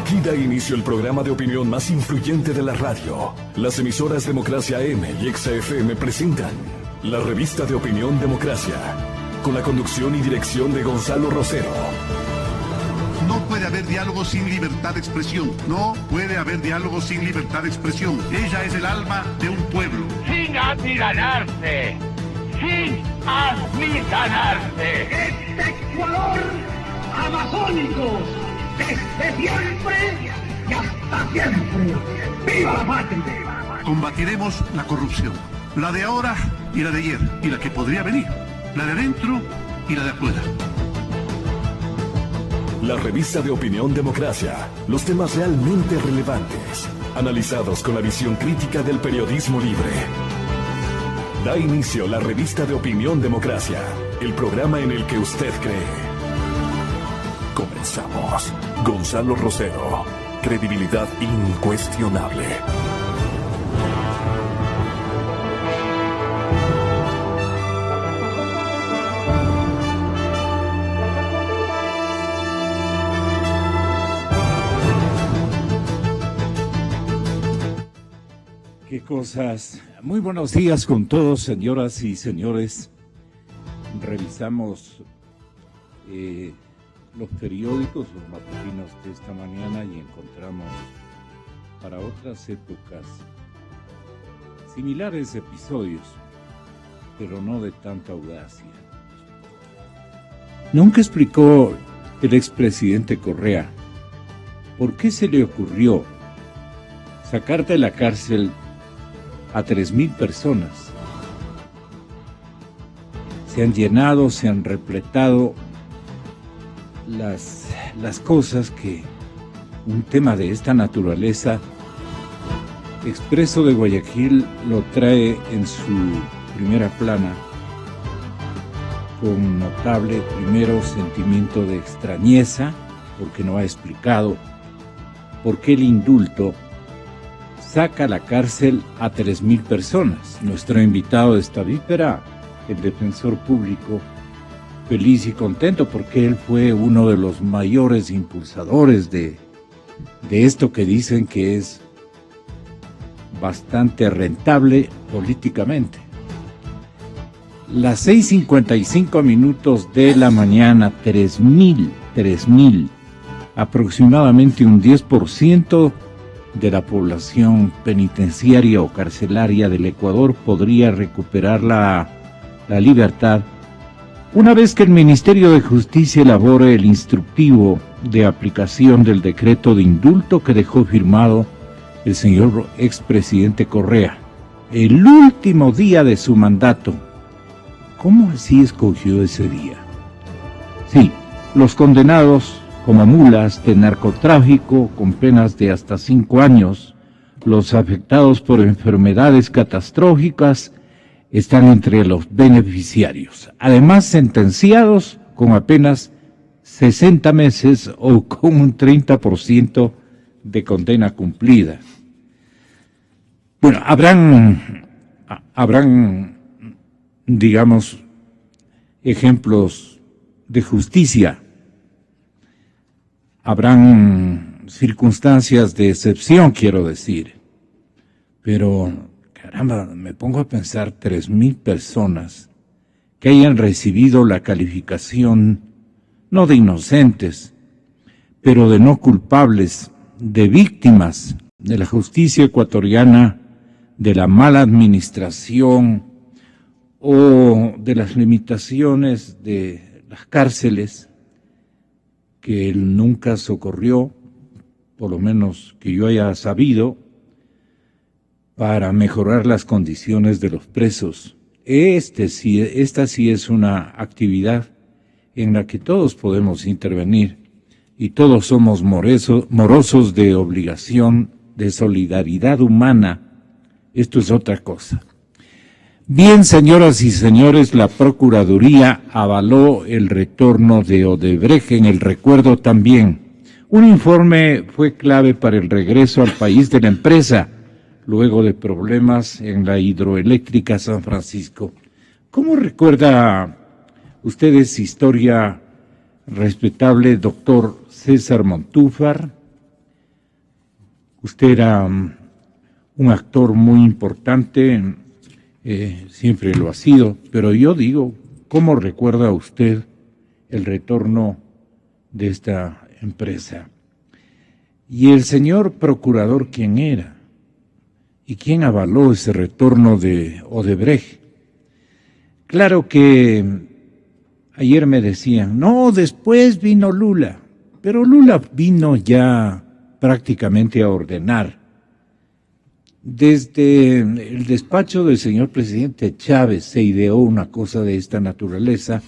Aquí da inicio el programa de opinión más influyente de la radio. Las emisoras Democracia AM y XFM presentan la revista de opinión Democracia, con la conducción y dirección de Gonzalo Rosero. No puede haber diálogo sin libertad de expresión. No puede haber diálogo sin libertad de expresión. Ella es el alma de un pueblo. Sin amilanarse. Sin amilanarse. Este Ecuador amazónico, desde siempre y hasta siempre. ¡Viva la patria! Combatiremos la corrupción. La de ahora y la de ayer. Y la que podría venir. La de adentro y la de afuera. La revista de opinión Democracia. Los temas realmente relevantes, analizados con la visión crítica del periodismo libre. Da inicio la revista de opinión Democracia, el programa en el que usted cree. Comenzamos. Gonzalo Rosero. Credibilidad incuestionable. Qué cosas. Muy buenos días con todos, señoras y señores. Revisamos los periódicos, los matutinos de esta mañana y encontramos para otras épocas similares episodios, pero no de tanta audacia. Nunca explicó el expresidente Correa por qué se le ocurrió sacar de la cárcel a 3,000 personas. Se han llenado, se han repletado las cosas que un tema de esta naturaleza, Expreso de Guayaquil lo trae en su primera plana con notable primero sentimiento de extrañeza, porque no ha explicado por qué el indulto saca a la cárcel a 3,000 personas. Nuestro invitado de esta víspera, el defensor público, feliz y contento porque él fue uno de los mayores impulsadores de esto que dicen que es bastante rentable políticamente. Las 6:55 de la mañana, 3,000, aproximadamente un 10% de la población penitenciaria o carcelaria del Ecuador podría recuperar la libertad una vez que el Ministerio de Justicia elabore el instructivo de aplicación del decreto de indulto que dejó firmado el señor expresidente Correa, el último día de su mandato. ¿Cómo así escogió ese día? Sí, los condenados como mulas de narcotráfico con penas de hasta 5 años, los afectados por enfermedades catastróficas, están entre los beneficiarios, además sentenciados con apenas 60 meses o con un 30% de condena cumplida. Bueno, habrán, digamos, ejemplos de justicia, habrán circunstancias de excepción, quiero decir, pero caramba, me pongo a pensar 3,000 personas que hayan recibido la calificación, no de inocentes, pero de no culpables, de víctimas de la justicia ecuatoriana, de la mala administración o de las limitaciones de las cárceles que él nunca socorrió, por lo menos que yo haya sabido, para mejorar las condiciones de los presos. Esta sí es una actividad en la que todos podemos intervenir y todos somos morosos de obligación, de solidaridad humana. Esto es otra cosa. Bien, señoras y señores, la Procuraduría avaló el retorno de Odebrecht en el recuerdo también. Un informe fue clave para el regreso al país de la empresa, luego de problemas en la hidroeléctrica San Francisco. ¿Cómo recuerda usted esa historia, respetable doctor César Montúfar? Usted era un actor muy importante, siempre lo ha sido, pero yo digo, ¿cómo recuerda usted el retorno de esta empresa? Y el señor procurador, ¿quién era? ¿Y quién avaló ese retorno de Odebrecht? Claro que ayer me decían, no, después vino Lula, pero Lula vino ya prácticamente a ordenar. Desde el despacho del señor presidente Chávez se ideó una cosa de esta naturaleza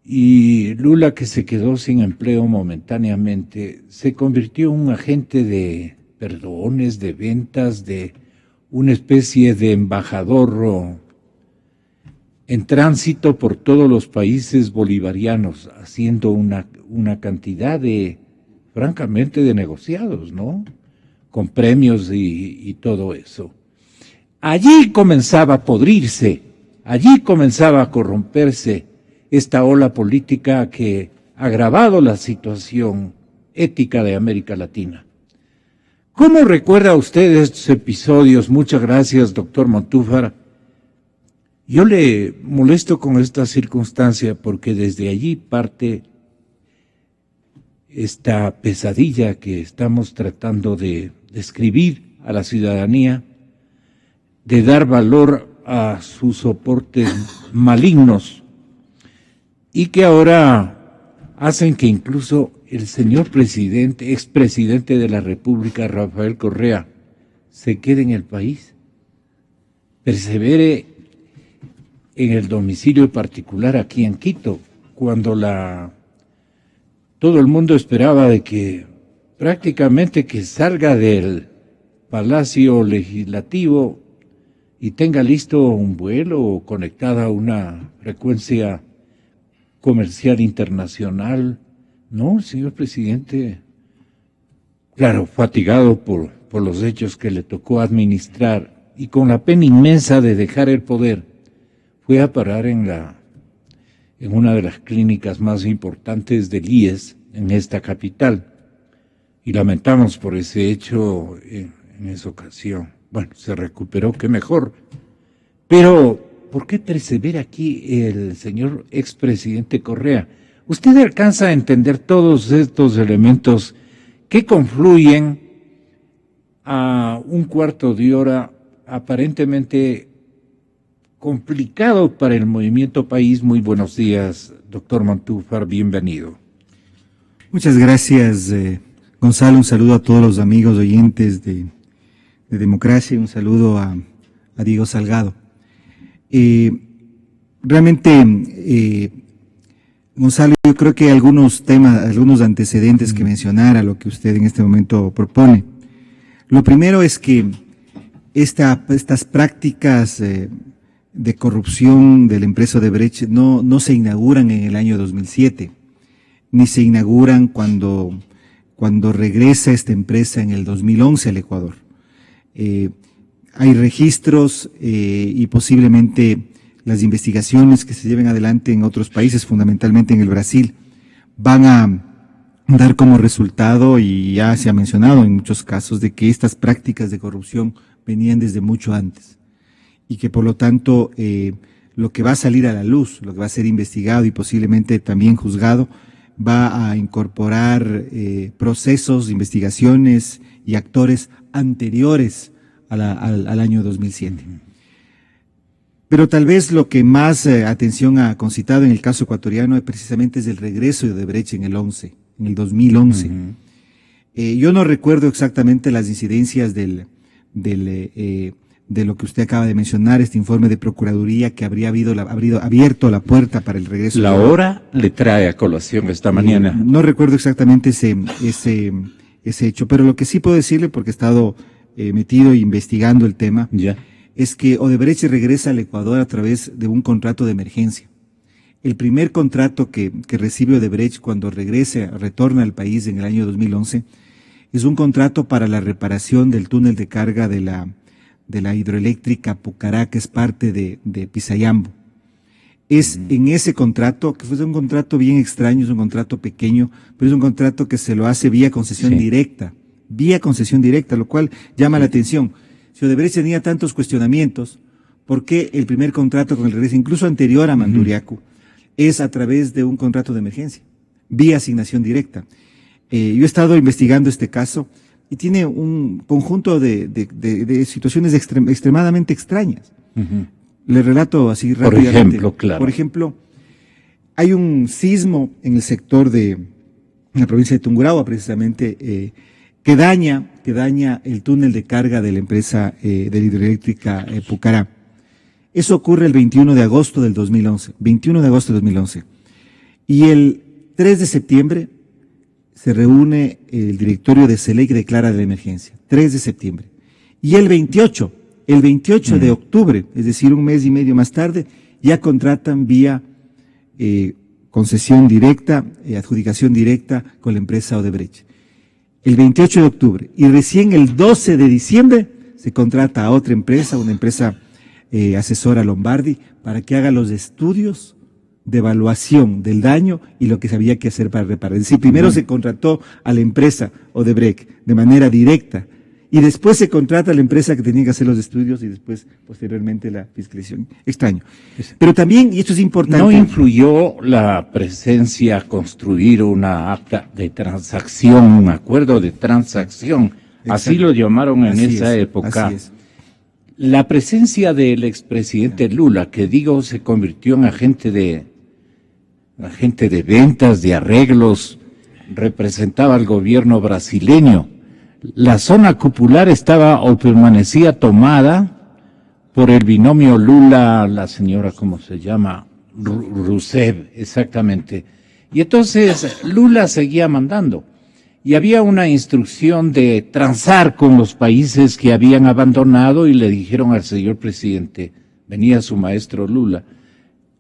y Lula, que se quedó sin empleo momentáneamente, se convirtió en un agente de perdones, de ventas, de una especie de embajador en tránsito por todos los países bolivarianos, haciendo una cantidad de, francamente, de negociados, ¿no? Con premios y todo eso. Allí comenzaba a podrirse, allí comenzaba a corromperse esta ola política que ha agravado la situación ética de América Latina. ¿Cómo recuerda usted estos episodios? Muchas gracias, doctor Montúfar. Yo le molesto con esta circunstancia porque desde allí parte esta pesadilla que estamos tratando de describir a la ciudadanía, de dar valor a sus soportes malignos y que ahora hacen que incluso el señor presidente, expresidente de la República, Rafael Correa, se quede en el país, persevere en el domicilio particular aquí en Quito, cuando todo el mundo esperaba de que prácticamente que salga del Palacio Legislativo y tenga listo un vuelo conectada a una frecuencia comercial internacional. No, señor presidente, claro, fatigado por los hechos que le tocó administrar y con la pena inmensa de dejar el poder, fue a parar en una de las clínicas más importantes del IES en esta capital. Y lamentamos por ese hecho en esa ocasión. Bueno, se recuperó, qué mejor. Pero, ¿por qué persevera aquí el señor expresidente Correa? ¿Usted alcanza a entender todos estos elementos que confluyen a un cuarto de hora aparentemente complicado para el movimiento país? Muy buenos días, doctor Montúfar, bienvenido. Muchas gracias, Gonzalo. Un saludo a todos los amigos oyentes de Democracia y un saludo a Diego Salgado. Realmente, Gonzalo, yo creo que algunos temas, algunos antecedentes que mencionar a lo que usted en este momento propone. Lo primero es que estas prácticas de corrupción de la empresa Odebrecht no se inauguran en el año 2007, ni se inauguran cuando regresa esta empresa en el 2011 al Ecuador. Hay registros y posiblemente las investigaciones que se lleven adelante en otros países, fundamentalmente en el Brasil, van a dar como resultado, y ya se ha mencionado en muchos casos, de que estas prácticas de corrupción venían desde mucho antes y que por lo tanto lo que va a salir a la luz, lo que va a ser investigado y posiblemente también juzgado, va a incorporar procesos, investigaciones y actores anteriores al año 2007. Pero tal vez lo que más atención ha concitado en el caso ecuatoriano precisamente es el regreso de Odebrecht en el 2011. Yo no recuerdo exactamente las incidencias de lo que usted acaba de mencionar, este informe de Procuraduría que habría abierto la puerta para el regreso. La hora le trae a colación esta mañana. No recuerdo exactamente ese hecho, pero lo que sí puedo decirle, porque he estado metido e investigando el tema, es que Odebrecht regresa al Ecuador a través de un contrato de emergencia. El primer contrato que recibe Odebrecht cuando retorna al país en el año 2011, es un contrato para la reparación del túnel de carga de la hidroeléctrica Pucará, que es parte de Pisayambo. Es en ese contrato, que fue un contrato bien extraño, es un contrato pequeño, pero es un contrato que se lo hace vía concesión directa vía concesión directa, lo cual llama la atención. Si Odebrecht tenía tantos cuestionamientos, ¿por qué el primer contrato con el regreso, incluso anterior a Manduriacu, es a través de un contrato de emergencia, vía asignación directa? Yo he estado investigando este caso y tiene un conjunto de situaciones extremadamente extrañas. Le relato así rápidamente. Por ejemplo, claro. Por ejemplo, hay un sismo en el sector en la provincia de Tungurahua, precisamente, que daña el túnel de carga de la empresa de la hidroeléctrica Pucará. Eso ocurre el 21 de agosto del 2011. 21 de agosto del 2011. Y el 3 de septiembre se reúne el directorio de SELEC y declara de la emergencia. 3 de septiembre. Y el 28 de octubre, es decir, un mes y medio más tarde, ya contratan vía concesión directa, adjudicación directa con la empresa Odebrecht. El 28 de octubre. Y recién el 12 de diciembre se contrata a otra empresa, una empresa asesora Lombardi, para que haga los estudios de evaluación del daño y lo que se había que hacer para reparar. Es decir, primero se contrató a la empresa Odebrecht de manera directa y después se contrata a la empresa que tenía que hacer los estudios y después, posteriormente, la fiscalización. Extraño. Pero también, y esto es importante. ¿No influyó la presencia construir una acta de transacción, un acuerdo de transacción? Exacto. Así lo llamaron en esa época. Así es. La presencia del expresidente Lula, que digo se convirtió en agente de ventas, de arreglos, representaba al gobierno brasileño. La zona cupular estaba o permanecía tomada por el binomio Lula, la señora, ¿cómo se llama? Rousseff, exactamente. Y entonces Lula seguía mandando. Y había una instrucción de transar con los países que habían abandonado y le dijeron al señor presidente, venía su maestro Lula,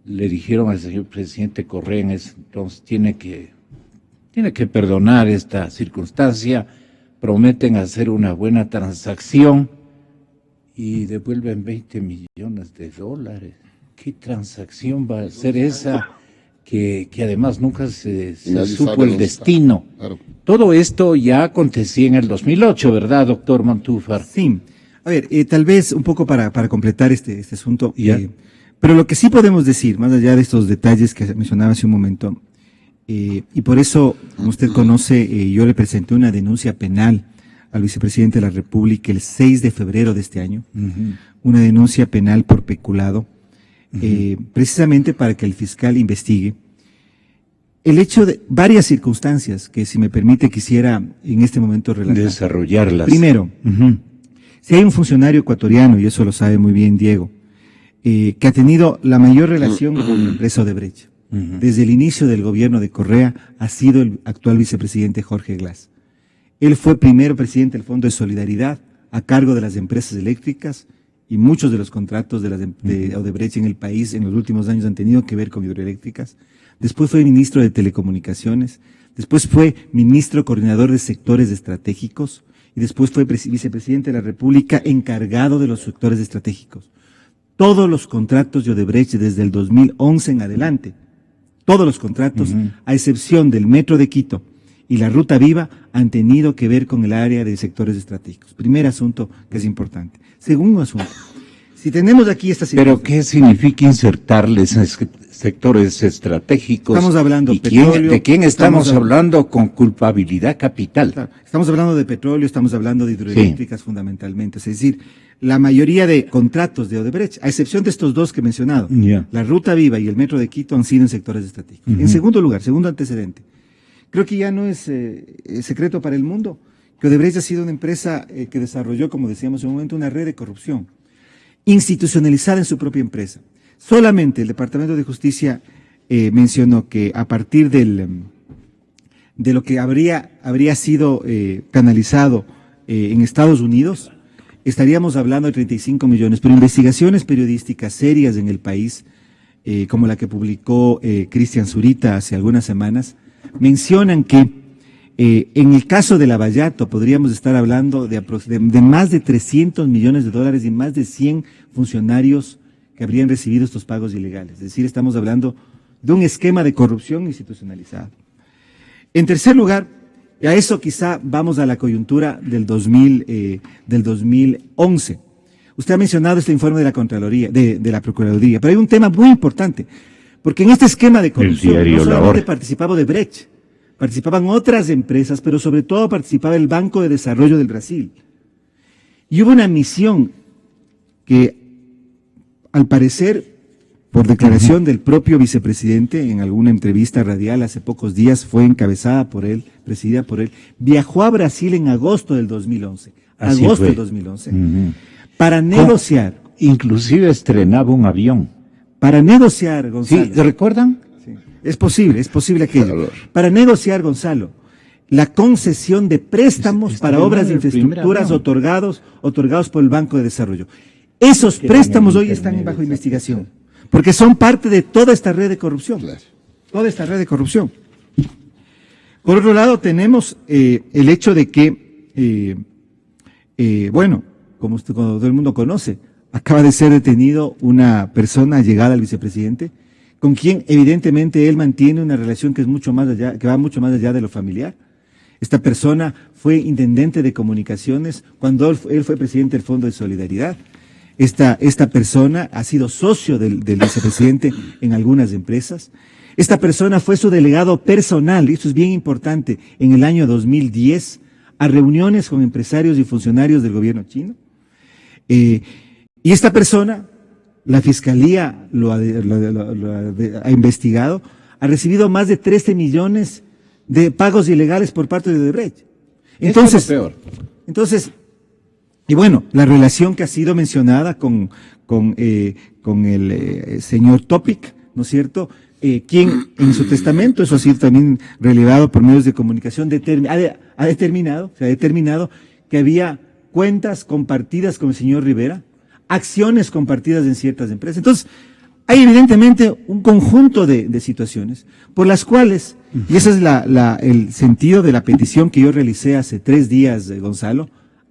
le dijeron al señor presidente Correa, entonces tiene que perdonar esta circunstancia, prometen hacer una buena transacción y devuelven $20 millones. ¿Qué transacción va a ser esa? Que además nunca se supo el destino. Claro. Todo esto ya acontecía en el 2008, ¿verdad, doctor Montúfar? Sí. A ver, tal vez un poco para completar este asunto, pero lo que sí podemos decir, más allá de estos detalles que mencionaba hace un momento, y por eso, como usted conoce, yo le presenté una denuncia penal al vicepresidente de la República el 6 de febrero de este año, una denuncia penal por peculado, precisamente para que el fiscal investigue el hecho de varias circunstancias que, si me permite, quisiera en este momento relatar. Desarrollarlas. Primero, si hay un funcionario ecuatoriano, y eso lo sabe muy bien Diego, que ha tenido la mayor relación con la empresa Odebrecht. Desde el inicio del gobierno de Correa ha sido el actual vicepresidente Jorge Glass. Él fue primero presidente del Fondo de Solidaridad a cargo de las empresas eléctricas y muchos de los contratos de Odebrecht en el país en los últimos años han tenido que ver con hidroeléctricas. Después fue ministro de Telecomunicaciones, después fue ministro coordinador de sectores estratégicos y después fue vicepresidente de la República encargado de los sectores estratégicos. Todos los contratos de Odebrecht desde el 2011 en adelante, todos los contratos, a excepción del Metro de Quito y la Ruta Viva, han tenido que ver con el área de sectores estratégicos. Primer asunto que es importante. Segundo asunto, si tenemos aquí esta situación. ¿Pero qué significa insertarles sectores estratégicos? Estamos hablando de petróleo. ¿De quién estamos hablando con culpabilidad capital? Claro, estamos hablando de petróleo, estamos hablando de hidroeléctricas fundamentalmente. Es decir, la mayoría de contratos de Odebrecht, a excepción de estos dos que he mencionado, la Ruta Viva y el Metro de Quito han sido en sectores estratégicos. En segundo lugar, segundo antecedente, creo que ya no es secreto para el mundo que Odebrecht ha sido una empresa que desarrolló, como decíamos en un momento, una red de corrupción institucionalizada en su propia empresa. Solamente el Departamento de Justicia mencionó que a partir de lo que habría sido canalizado en Estados Unidos, estaríamos hablando de 35 millones, pero investigaciones periodísticas serias en el país, como la que publicó Cristian Zurita hace algunas semanas, mencionan que en el caso de Lavallato podríamos estar hablando de más de $300 millones y más de 100 funcionarios que habrían recibido estos pagos ilegales. Es decir, estamos hablando de un esquema de corrupción institucionalizado. En tercer lugar, Y a eso quizá vamos a la coyuntura del 2011. Usted ha mencionado este informe de la Contraloría, de la Procuraduría, pero hay un tema muy importante, porque en este esquema de corrupción no solamente participaba Odebrecht, participaban otras empresas, pero sobre todo participaba el Banco de Desarrollo del Brasil. Y hubo una misión que, al parecer, por declaración del propio vicepresidente, en alguna entrevista radial hace pocos días, fue encabezada por él, presidida por él, viajó a Brasil en agosto del 2011. Así agosto fue. del 2011. Para negociar. Inclusive estrenaba un avión. Para negociar, Gonzalo. ¿Sí? ¿Recuerdan? Sí. Es posible aquello. Para negociar, Gonzalo, la concesión de préstamos para obras de infraestructuras otorgados por el Banco de Desarrollo. Esos préstamos hoy están bajo investigación, porque son parte de toda esta red de corrupción. Toda esta red de corrupción. Por otro lado, tenemos el hecho de que, bueno, como todo el mundo conoce, acaba de ser detenido una persona llegada al vicepresidente, con quien evidentemente él mantiene una relación que es mucho más allá, que va mucho más allá de lo familiar. Esta persona fue intendente de comunicaciones cuando él fue presidente del Fondo de Solidaridad. Esta persona ha sido socio del vicepresidente en algunas empresas. Esta persona fue su delegado personal, y esto es bien importante, en el año 2010, a reuniones con empresarios y funcionarios del gobierno chino. Y esta persona, la Fiscalía lo ha investigado, ha recibido más de 13 millones de pagos ilegales por parte de Odebrecht. Entonces, Eso es lo peor. Entonces, y bueno, la relación que ha sido mencionada con el señor Topic, ¿no es cierto?, quien en su testamento, eso ha sido también relevado por medios de comunicación, ha determinado que había cuentas compartidas con el señor Rivera, acciones compartidas en ciertas empresas. Entonces, hay evidentemente un conjunto de situaciones por las cuales, y ese es el sentido de la petición que yo realicé hace 3 días, Gonzalo,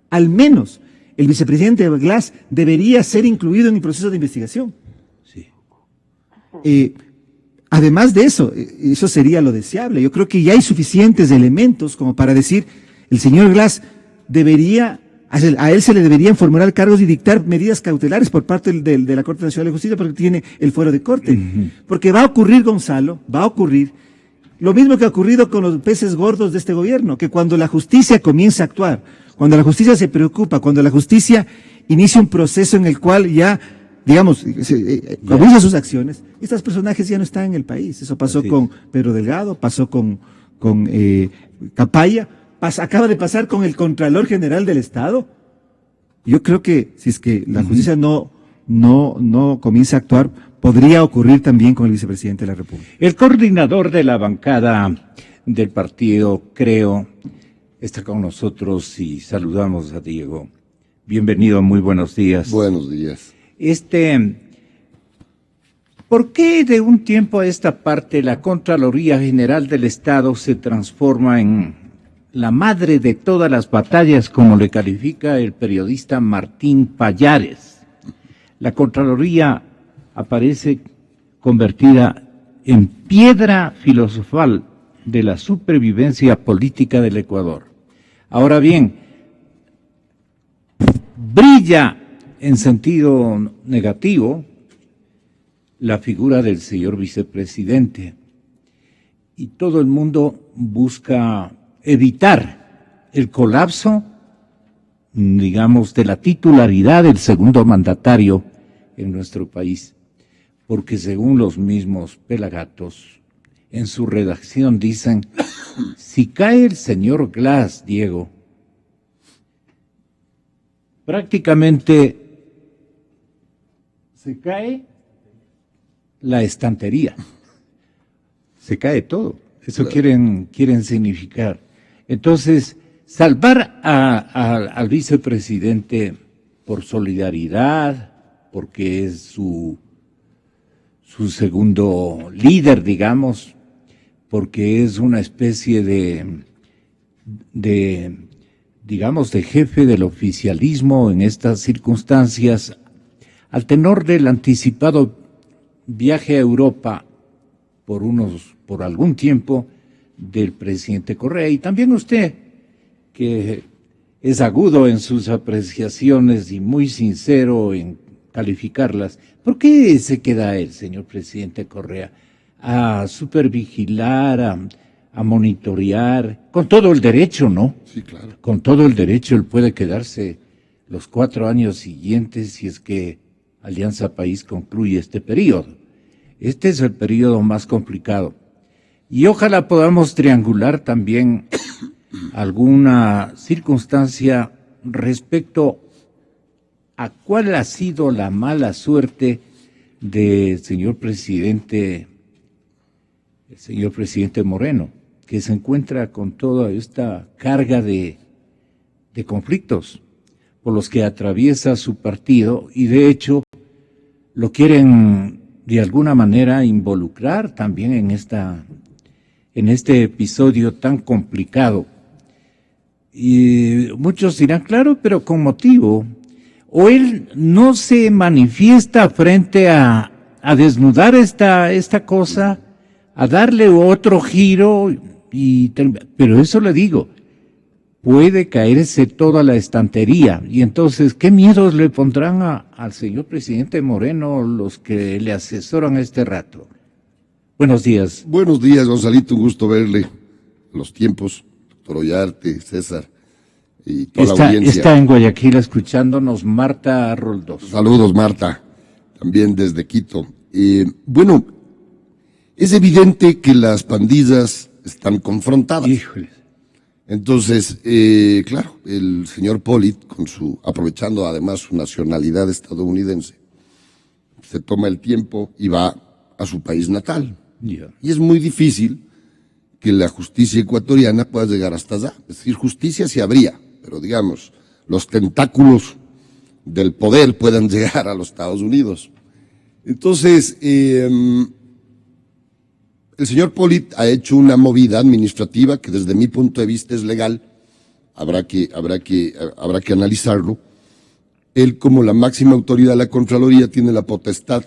al menos el vicepresidente Glass debería ser incluido en el proceso de investigación. Sí. Además de eso, eso sería lo deseable. Yo creo que ya hay suficientes elementos como para decir, el señor Glass a él se le deberían formular cargos y dictar medidas cautelares por parte de la Corte Nacional de Justicia porque tiene el fuero de corte. Porque va a ocurrir, Gonzalo, lo mismo que ha ocurrido con los peces gordos de este gobierno, que cuando la justicia comienza a actuar, cuando la justicia se preocupa, cuando la justicia inicia un proceso en el cual ya, digamos, comienza sus acciones, estos personajes ya no están en el país. Eso pasó con Pedro Delgado, pasó con Capaya, acaba de pasar con el Contralor General del Estado. Yo creo que si es que la justicia no comienza a actuar, podría ocurrir también con el vicepresidente de la República. El coordinador de la bancada del partido, creo, está con nosotros y saludamos a Diego. Bienvenido, muy buenos días. Buenos días. ¿Por qué de un tiempo a esta parte la Contraloría General del Estado se transforma en la madre de todas las batallas, como le califica el periodista Martín Pallares? La Contraloría aparece convertida en piedra filosofal de la supervivencia política del Ecuador. Ahora bien, brilla en sentido negativo la figura del señor vicepresidente y todo el mundo busca evitar el colapso, digamos, de la titularidad del segundo mandatario en nuestro país, porque según los mismos pelagatos, en su redacción dicen, si cae el señor Glass, Diego, prácticamente se cae la estantería, se cae todo, eso quieren significar. Entonces, salvar al vicepresidente por solidaridad, porque es su segundo líder, digamos, porque es una especie digamos, de jefe del oficialismo en estas circunstancias, al tenor del anticipado viaje a Europa por algún tiempo, del presidente Correa. Y también usted, que es agudo en sus apreciaciones y muy sincero en calificarlas, ¿por qué se queda el señor presidente Correa a supervigilar, a monitorear, con todo el derecho, ¿no? Sí, claro. Con todo el derecho él puede quedarse los 4 años siguientes si es que Alianza País concluye este periodo. Este es el periodo más complicado. Y ojalá podamos triangular también alguna circunstancia respecto a cuál ha sido la mala suerte del señor presidente Moreno, que se encuentra con toda esta carga de conflictos por los que atraviesa su partido y de hecho lo quieren de alguna manera involucrar también en este episodio tan complicado. Y muchos dirán, claro, pero con motivo. O él no se manifiesta frente a desnudar esta cosa, a darle otro giro, pero eso le digo, puede caerse toda la estantería. Y entonces, ¿qué miedos le pondrán al señor presidente Moreno los que le asesoran este rato? Buenos días. Buenos días, Gonzalito, un gusto verle. Los tiempos, doctor Ollarte, César y toda la audiencia. Está en Guayaquil escuchándonos Marta Roldós. Saludos, Marta, también desde Quito. Bueno, es evidente que las pandillas están confrontadas. Híjole. Entonces, claro, el señor Pollitt, aprovechando además su nacionalidad estadounidense, se toma el tiempo y va a su país natal. Yeah. Y es muy difícil que la justicia ecuatoriana pueda llegar hasta allá. Es decir, justicia sí habría, pero digamos, los tentáculos del poder puedan llegar a los Estados Unidos. Entonces, el señor Pollitt ha hecho una movida administrativa que desde mi punto de vista es legal. Habrá que analizarlo. Él, como la máxima autoridad de la Contraloría, tiene la potestad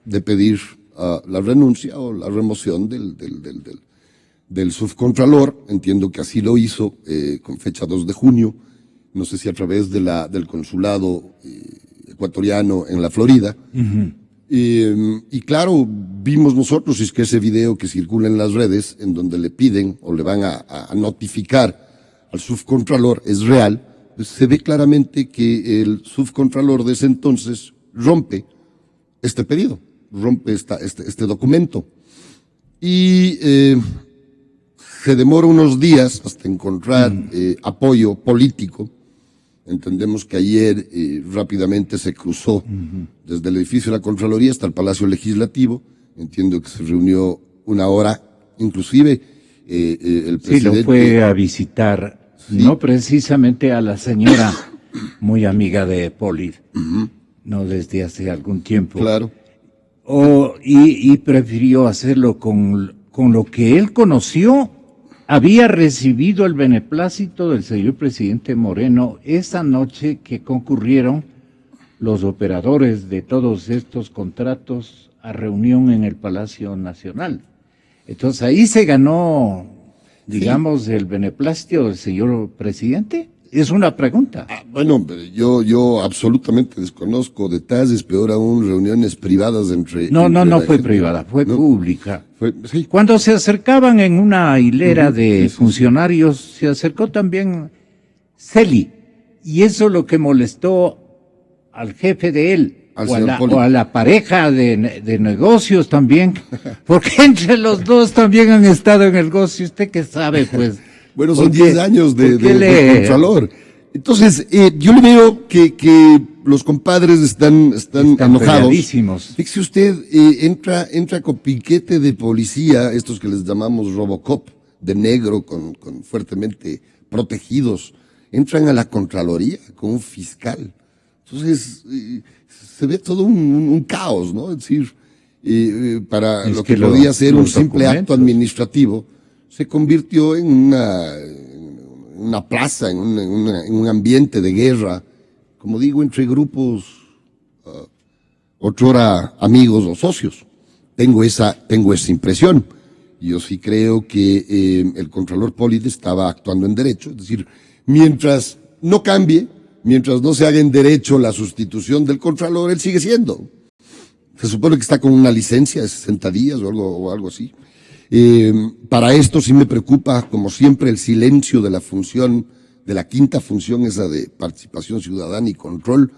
de pedir la renuncia o la remoción del subcontralor. Entiendo que así lo hizo con fecha 2 de junio, no sé si a través del consulado ecuatoriano en la Florida. Uh-huh. Y claro, vimos nosotros, es que ese video que circula en las redes, en donde le piden o le van a notificar al subcontralor, es real, pues se ve claramente que el subcontralor de ese entonces rompe este pedido, rompe este documento. Y se demora unos días hasta encontrar apoyo político. Entendemos que ayer rápidamente se cruzó desde el edificio de la Contraloría hasta el Palacio Legislativo. Entiendo que se reunió una hora, inclusive el presidente... Sí, lo fue a visitar, sí. No precisamente a la señora muy amiga de Pollitt, no desde hace algún tiempo. Claro. Y prefirió hacerlo con lo que él conoció. Había recibido el beneplácito del señor presidente Moreno esa noche que concurrieron los operadores de todos estos contratos a reunión en el Palacio Nacional. Entonces ahí se ganó, digamos, el beneplácito del señor presidente. Es una pregunta. Bueno, yo absolutamente desconozco detalles, peor aún reuniones privadas entre... No fue privada, fue pública. Sí. Cuando se acercaban en una hilera de funcionarios, se acercó también Celi, y eso lo que molestó al jefe de él, o a la pareja de negocios también, porque entre los dos también han estado en el negocio. ¿Usted qué sabe, pues? Bueno, son 10 años de Contralor. Entonces, yo le veo que los compadres están enojados. Fíjese usted, entra con piquete de policía, estos que les llamamos Robocop, de negro, con fuertemente protegidos. Entran a la Contraloría con un fiscal. Entonces, se ve todo un caos, ¿no? Es decir, para lo que podía ser un simple acto administrativo, se convirtió en una plaza, en un ambiente de guerra, como digo, entre grupos, otrora amigos o socios. Tengo esa impresión. Yo sí creo que el Contralor Polit estaba actuando en derecho, es decir, mientras no cambie, mientras no se haga en derecho la sustitución del Contralor, él sigue siendo. Se supone que está con una licencia de 60 días o algo así. Para esto sí me preocupa, como siempre, el silencio de la función, de la quinta función, esa de participación ciudadana y control,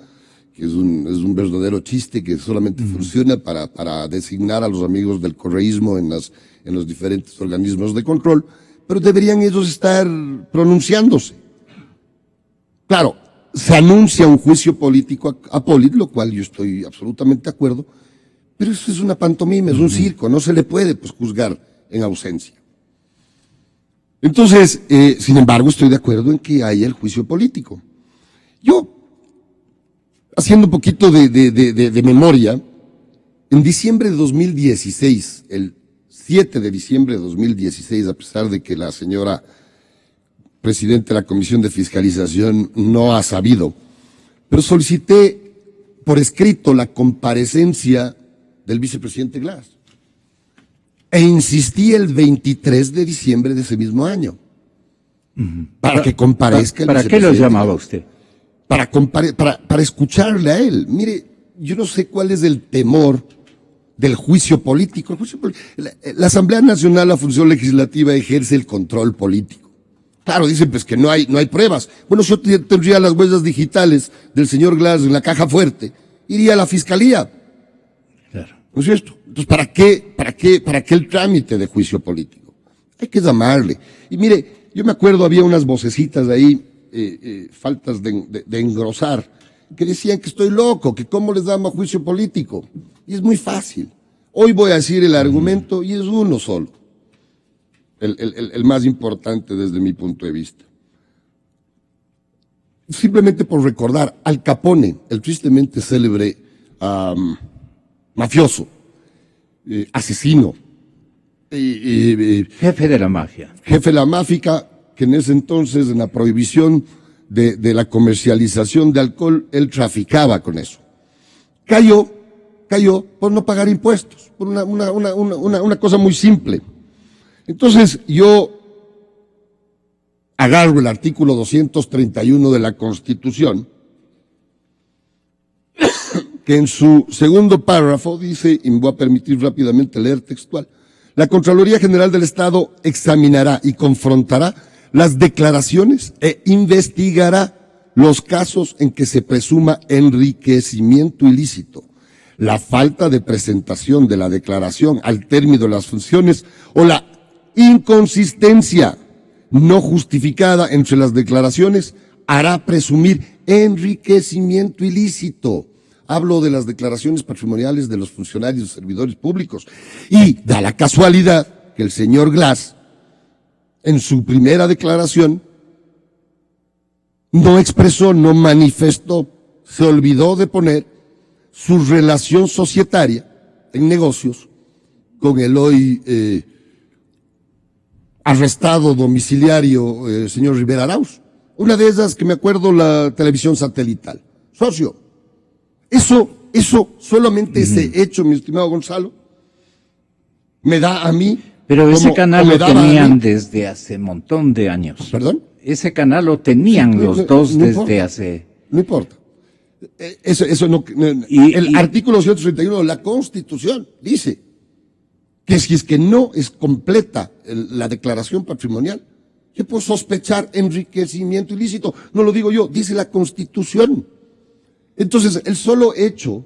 que es un verdadero chiste que solamente funciona para designar a los amigos del correísmo en los diferentes organismos de control, pero deberían ellos estar pronunciándose. Claro, se anuncia un juicio político a Polit, lo cual yo estoy absolutamente de acuerdo, pero eso es una pantomima, es un circo, no se le puede pues juzgar en ausencia. Entonces, sin embargo, estoy de acuerdo en que haya el juicio político. Yo, haciendo un poquito de memoria, en diciembre de 2016, el 7 de diciembre de 2016, a pesar de que la señora presidenta de la Comisión de Fiscalización no ha sabido, pero solicité por escrito la comparecencia del vicepresidente Glass. E insistí el 23 de diciembre de ese mismo año. Para que comparezca el ¿Para qué lo llamaba usted? Para escucharle a él. Mire, yo no sé cuál es el temor del juicio político. La Asamblea Nacional, la función legislativa, ejerce el control político. Claro, dicen pues que no hay pruebas. Bueno, si yo tendría las huellas digitales del señor Glass en la caja fuerte, iría a la fiscalía. Claro. ¿No es cierto? Entonces, ¿para qué el trámite de juicio político? Hay que llamarle. Y mire, yo me acuerdo, había unas vocecitas ahí, faltas de engrosar, que decían que estoy loco, que cómo les damos juicio político. Y es muy fácil. Hoy voy a decir el argumento y es uno solo. El más importante desde mi punto de vista. Simplemente por recordar, Al Capone, el tristemente célebre mafioso, asesino, Jefe de la mafia. jefe de la mafia, que en ese entonces, en la prohibición de la comercialización de alcohol, él traficaba con eso. Cayó por no pagar impuestos, por una cosa muy simple. Entonces yo agarro el artículo 231 de la Constitución, que en su segundo párrafo dice, y me voy a permitir rápidamente leer textual, la Contraloría General del Estado examinará y confrontará las declaraciones e investigará los casos en que se presuma enriquecimiento ilícito, la falta de presentación de la declaración al término de las funciones o la inconsistencia no justificada entre las declaraciones hará presumir enriquecimiento ilícito. Hablo de las declaraciones patrimoniales de los funcionarios y servidores públicos. Y da la casualidad que el señor Glass, en su primera declaración, no expresó, no manifestó, se olvidó de poner su relación societaria en negocios con el hoy arrestado domiciliario señor Rivera Arauz. Una de esas que me acuerdo, la televisión satelital. Socio, eso, solamente ese hecho, mi estimado Gonzalo, me da a mí. Pero ese canal lo tenían mí, desde hace un montón de años. ¿Perdón? Ese canal lo tenían los dos no desde importa, hace. No importa. Eso no. El artículo 131 de la Constitución dice que si es que no es completa la declaración patrimonial, yo puedo sospechar enriquecimiento ilícito. No lo digo yo, dice la Constitución. Entonces, el solo hecho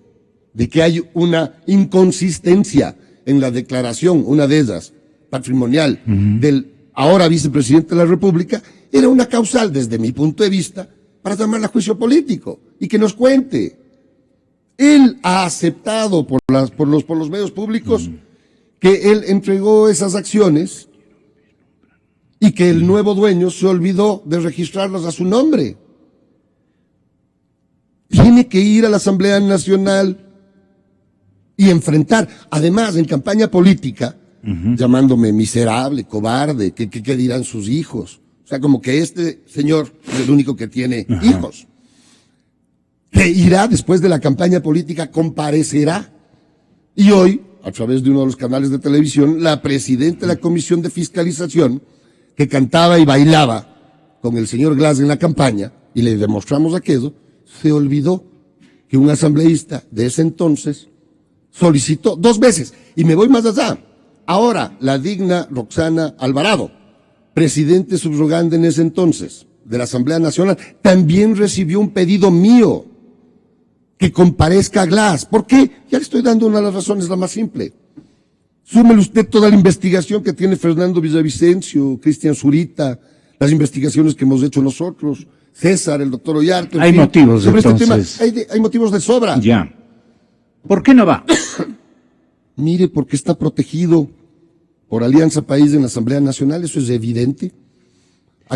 de que hay una inconsistencia en la declaración, una de ellas, patrimonial, del ahora vicepresidente de la República, era una causal, desde mi punto de vista, para llamarla a juicio político y que nos cuente. Él ha aceptado por los medios públicos que él entregó esas acciones y que el nuevo dueño se olvidó de registrarlas a su nombre. Tiene que ir a la Asamblea Nacional y enfrentar, además en campaña política, llamándome miserable, cobarde, ¿qué dirán sus hijos? O sea, como que este señor es el único que tiene hijos. Que irá después de la campaña política, comparecerá. Y hoy a través de uno de los canales de televisión, la presidenta de la Comisión de Fiscalización, que cantaba y bailaba con el señor Glass en la campaña, y le demostramos aquello, se olvidó que un asambleísta de ese entonces solicitó 2 veces, y me voy más allá. Ahora, la digna Roxana Alvarado, presidente subrogante en ese entonces de la Asamblea Nacional, también recibió un pedido mío que comparezca a Glass. ¿Por qué? Ya le estoy dando una de las razones, la más simple. Súmele usted toda la investigación que tiene Fernando Villavicencio, Cristian Zurita, las investigaciones que hemos hecho nosotros, César, el doctor Ollarte. Hay motivos, sobre entonces. este tema. Hay motivos de sobra. Ya. ¿Por qué no va? Mire, porque está protegido por Alianza País en la Asamblea Nacional, eso es evidente.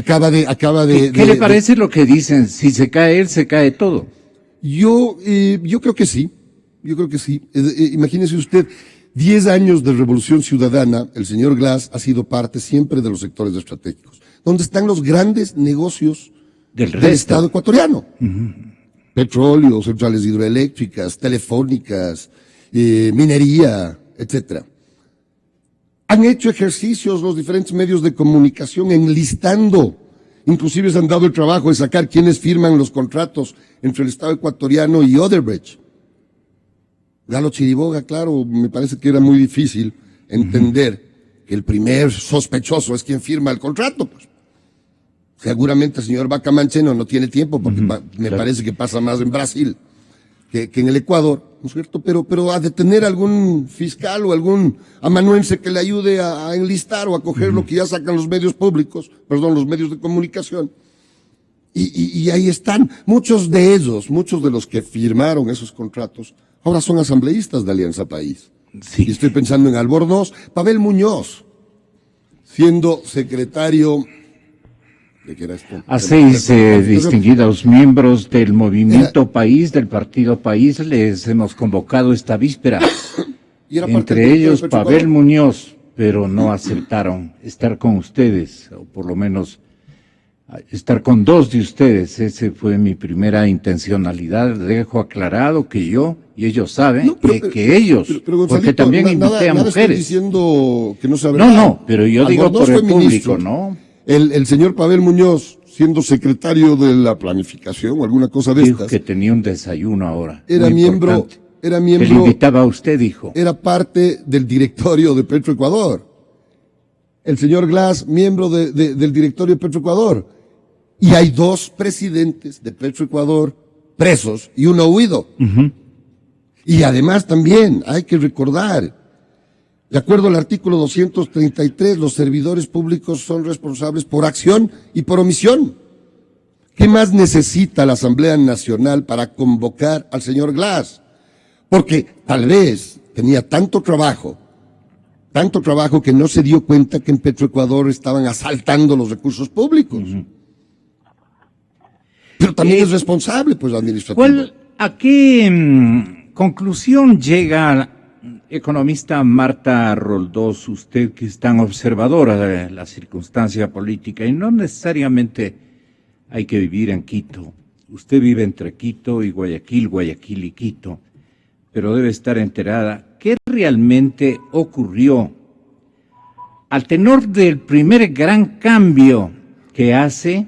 ¿Qué le parece lo que dicen? Si se cae él, se cae todo. Yo creo que sí. Yo creo que sí. Imagínese usted, 10 años de revolución ciudadana, el señor Glass ha sido parte siempre de los sectores estratégicos, donde están los grandes negocios del Estado ecuatoriano. Petróleo, centrales hidroeléctricas, telefónicas, minería, etcétera. Han hecho ejercicios los diferentes medios de comunicación enlistando, inclusive se han dado el trabajo de sacar quienes firman los contratos entre el Estado ecuatoriano y Odebrecht. Galo Chiriboga, claro, me parece que era muy difícil entender que el primer sospechoso es quien firma el contrato, pues. Seguramente el señor Vaca Mancheno no tiene tiempo, porque me parece que pasa más en Brasil que en el Ecuador, ¿no es cierto? Pero a detener algún fiscal o algún amanuense que le ayude a enlistar o a coger lo que ya sacan los medios públicos, los medios de comunicación. Y ahí están. Muchos de los que firmaron esos contratos, ahora son asambleístas de Alianza País. Sí. Y estoy pensando en Albornoz, Pavel Muñoz, siendo secretario... A 6 distinguidos miembros del Movimiento País, del Partido País, les hemos convocado esta víspera. Entre ellos Pavel Muñoz, pero no aceptaron estar con ustedes, o por lo menos estar con 2 de ustedes. Ese fue mi primera intencionalidad. Dejo aclarado que yo, y ellos saben, que ellos, porque también invité a mujeres. Diciendo que no, pero yo digo por el público, ¿no? El señor Pavel Muñoz, siendo secretario de la planificación o alguna cosa de estas. Dijo que tenía un desayuno ahora. Era miembro. Que le invitaba a usted, dijo. Era parte del directorio de Petroecuador. El señor Glass, miembro del directorio de Petroecuador. Y hay 2 presidentes de Petroecuador presos y uno huido. Y además también hay que recordar, de acuerdo al artículo 233, los servidores públicos son responsables por acción y por omisión. ¿Qué más necesita la Asamblea Nacional para convocar al señor Glass? Porque tal vez tenía tanto trabajo que no se dio cuenta que en Petroecuador estaban asaltando los recursos públicos. Pero también es responsable, pues, administrativo. ¿A qué conclusión llega economista Marta Roldós, usted que es tan observadora de la circunstancia política, y no necesariamente hay que vivir en Quito? Usted vive entre Quito y Guayaquil, Guayaquil y Quito, pero debe estar enterada qué realmente ocurrió al tenor del primer gran cambio que hace,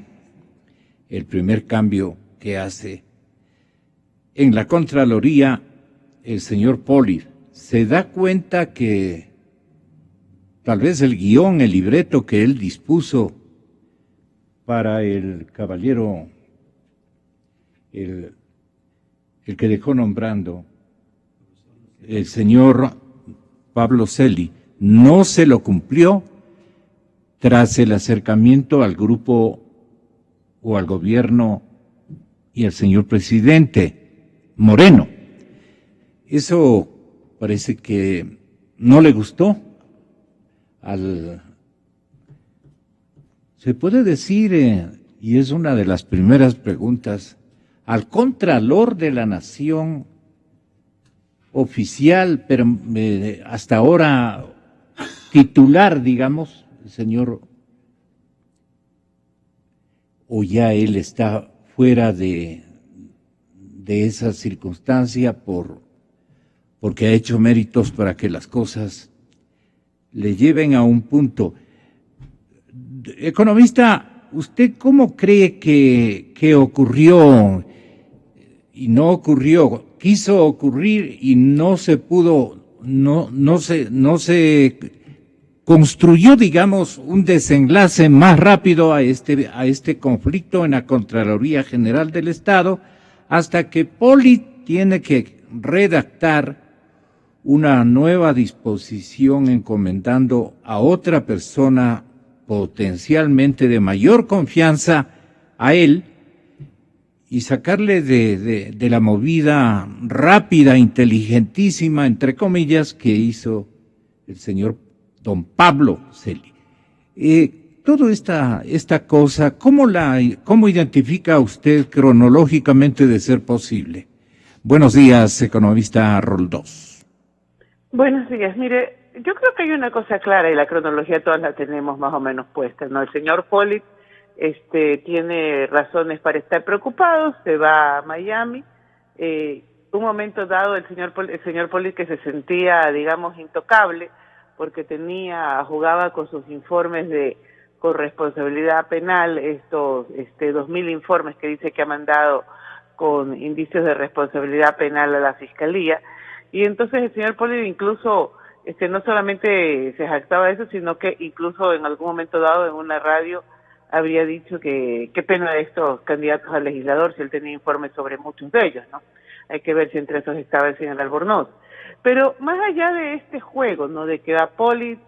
en la Contraloría el señor Poli. Se da cuenta que tal vez el guión, el libreto que él dispuso para el caballero, el que dejó nombrando, el señor Pablo Celi, no se lo cumplió tras el acercamiento al grupo o al gobierno y al señor presidente Moreno. Eso parece que no le gustó se puede decir, y es una de las primeras preguntas, al Contralor de la Nación oficial, pero hasta ahora titular, digamos, el señor, o ya él está fuera de esa circunstancia por porque ha hecho méritos para que las cosas le lleven a un punto. Economista, ¿usted cómo cree que ocurrió y no ocurrió? Quiso ocurrir y no se pudo, no se construyó, digamos, un desenlace más rápido a este conflicto en la Contraloría General del Estado, hasta que Poli tiene que redactar una nueva disposición encomendando a otra persona potencialmente de mayor confianza a él y sacarle de la movida rápida, inteligentísima, entre comillas, que hizo el señor don Pablo Celi. Toda esta cosa, ¿cómo identifica usted cronológicamente de ser posible? Buenos días, economista Roldós. Buenos días. Mire, yo creo que hay una cosa clara y la cronología todas la tenemos más o menos puesta, ¿no? El señor Poli tiene razones para estar preocupado, se va a Miami. Un momento dado el señor Poli que se sentía, digamos, intocable porque jugaba con sus informes de corresponsabilidad penal, estos 2.000 informes que dice que ha mandado con indicios de responsabilidad penal a la Fiscalía, y entonces el señor Poli incluso no solamente se jactaba de eso, sino que incluso en algún momento dado en una radio habría dicho que qué pena de estos candidatos al legislador si él tenía informes sobre muchos de ellos, ¿no? Hay que ver si entre esos estaba el señor Albornoz. Pero más allá de este juego, ¿no? De que va Poli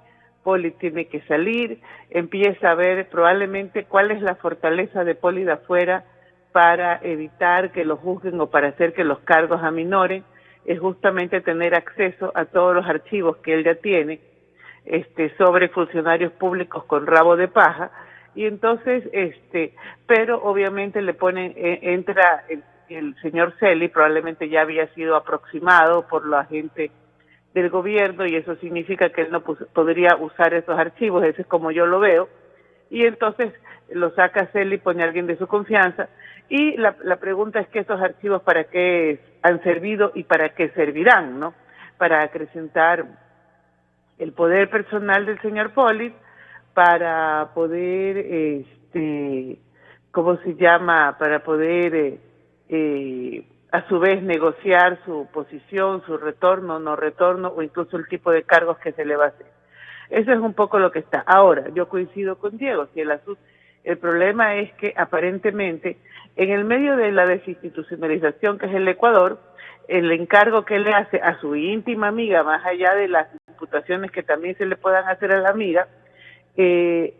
tiene que salir, empieza a ver probablemente cuál es la fortaleza de Poli de afuera para evitar que lo juzguen o para hacer que los cargos aminoren, es justamente tener acceso a todos los archivos que él ya tiene sobre funcionarios públicos con rabo de paja, y entonces pero obviamente le ponen, entra el señor Celi, probablemente ya había sido aproximado por la gente del gobierno, y eso significa que él no podría usar esos archivos, ese es como yo lo veo, y entonces lo saca Celi, pone a alguien de su confianza, y la pregunta es que estos archivos para qué han servido y para qué servirán, ¿no? Para acrecentar el poder personal del señor Poli, para poder, ¿cómo se llama? Para poder, a su vez, negociar su posición, su retorno, no retorno, o incluso el tipo de cargos que se le va a hacer. Eso es un poco lo que está. Ahora, yo coincido con Diego, si el problema es que aparentemente, en el medio de la desinstitucionalización que es el Ecuador, el encargo que le hace a su íntima amiga, más allá de las imputaciones que también se le puedan hacer a la amiga,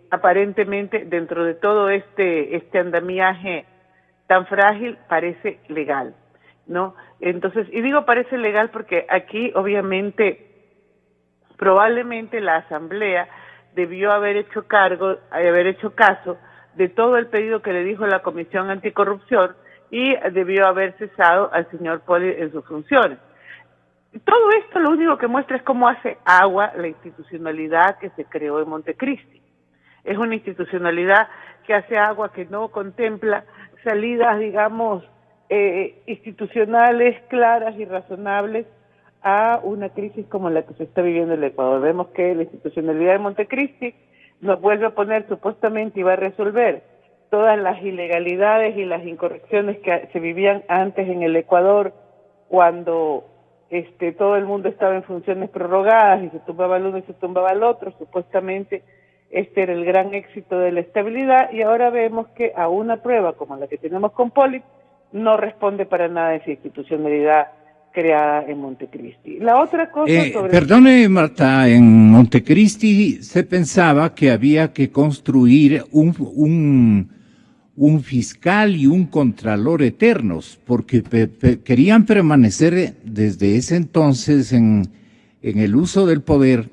aparentemente dentro de todo este andamiaje tan frágil parece legal, ¿no? Entonces, y digo parece legal porque aquí obviamente probablemente la Asamblea debió haber hecho caso de todo el pedido que le dijo la Comisión Anticorrupción y debió haber cesado al señor Poli en sus funciones. Todo esto lo único que muestra es cómo hace agua la institucionalidad que se creó en Montecristi. Es una institucionalidad que hace agua, que no contempla salidas, digamos, institucionales claras y razonables a una crisis como la que se está viviendo en el Ecuador. Vemos que la institucionalidad de Montecristi nos vuelve a poner supuestamente y va a resolver todas las ilegalidades y las incorrecciones que se vivían antes en el Ecuador cuando todo el mundo estaba en funciones prorrogadas y se tumbaba el uno y se tumbaba el otro, supuestamente era el gran éxito de la estabilidad, y ahora vemos que a una prueba como la que tenemos con Poli no responde para nada esa institucionalidad creada en Montecristi. La otra cosa Perdone, Marta, en Montecristi se pensaba que había que construir un fiscal y un contralor eternos, porque querían permanecer desde ese entonces en el uso del poder,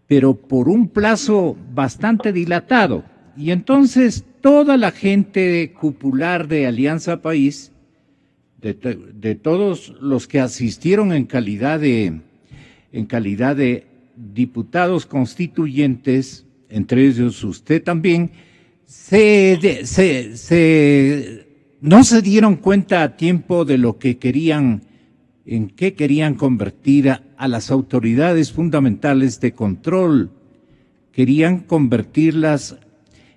pero por un plazo bastante dilatado. Y entonces toda la gente cupular de Alianza País, de todos los que asistieron en calidad de diputados constituyentes, entre ellos usted también, no se dieron cuenta a tiempo de lo que querían en qué querían convertir a las autoridades fundamentales de control. Querían convertirlas,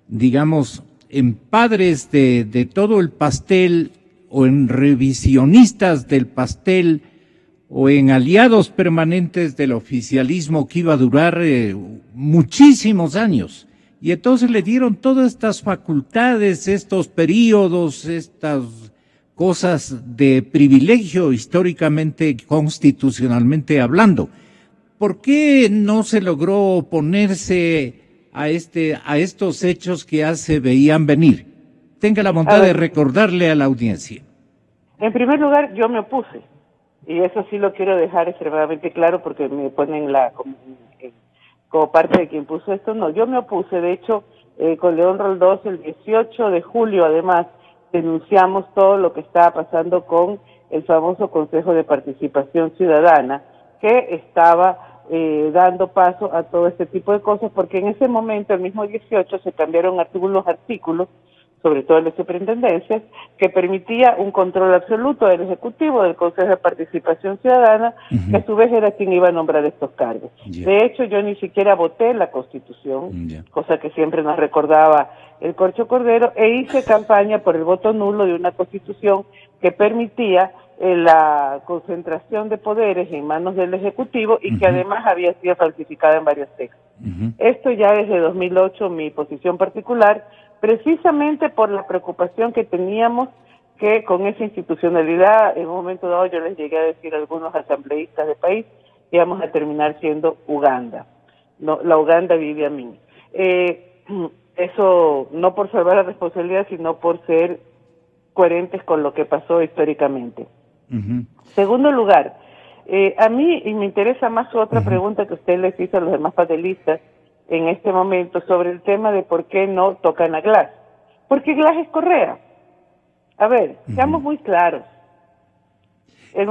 digamos, en padres de todo el pastel, o en revisionistas del pastel, o en aliados permanentes del oficialismo que iba a durar muchísimos años. Y entonces le dieron todas estas facultades, estos periodos, estas cosas de privilegio históricamente, constitucionalmente hablando. ¿Por qué no se logró oponerse a estos hechos que ya se veían venir? Tenga la bondad de recordarle a la audiencia. En primer lugar, yo me opuse, y eso sí lo quiero dejar extremadamente claro porque me ponen como parte de quien puso esto. No, yo me opuse. De hecho, con León Roldós el 18 de julio, además, denunciamos todo lo que estaba pasando con el famoso Consejo de Participación Ciudadana, que estaba dando paso a todo este tipo de cosas, porque en ese momento, el mismo 18, se cambiaron algunos artículos, sobre todo en las superintendencias, que permitía un control absoluto del Ejecutivo, del Consejo de Participación Ciudadana, que a su vez era quien iba a nombrar estos cargos. De hecho, yo ni siquiera voté la Constitución, cosa que siempre nos recordaba el Corcho Cordero, e hice campaña por el voto nulo de una Constitución que permitía la concentración de poderes en manos del Ejecutivo y que además había sido falsificada en varios textos. Esto ya desde 2008, mi posición particular, precisamente por la preocupación que teníamos que con esa institucionalidad, en un momento dado yo les llegué a decir a algunos asambleístas del país, que íbamos a terminar siendo Uganda. No, la Uganda vive a mí. Eso no por salvar la responsabilidad, sino por ser coherentes con lo que pasó históricamente. Segundo lugar, a mí, y me interesa más su otra pregunta que usted les hizo a los demás panelistas en este momento, sobre el tema de por qué no tocan a Glass. Porque Glass es Correa. A ver, seamos muy claros.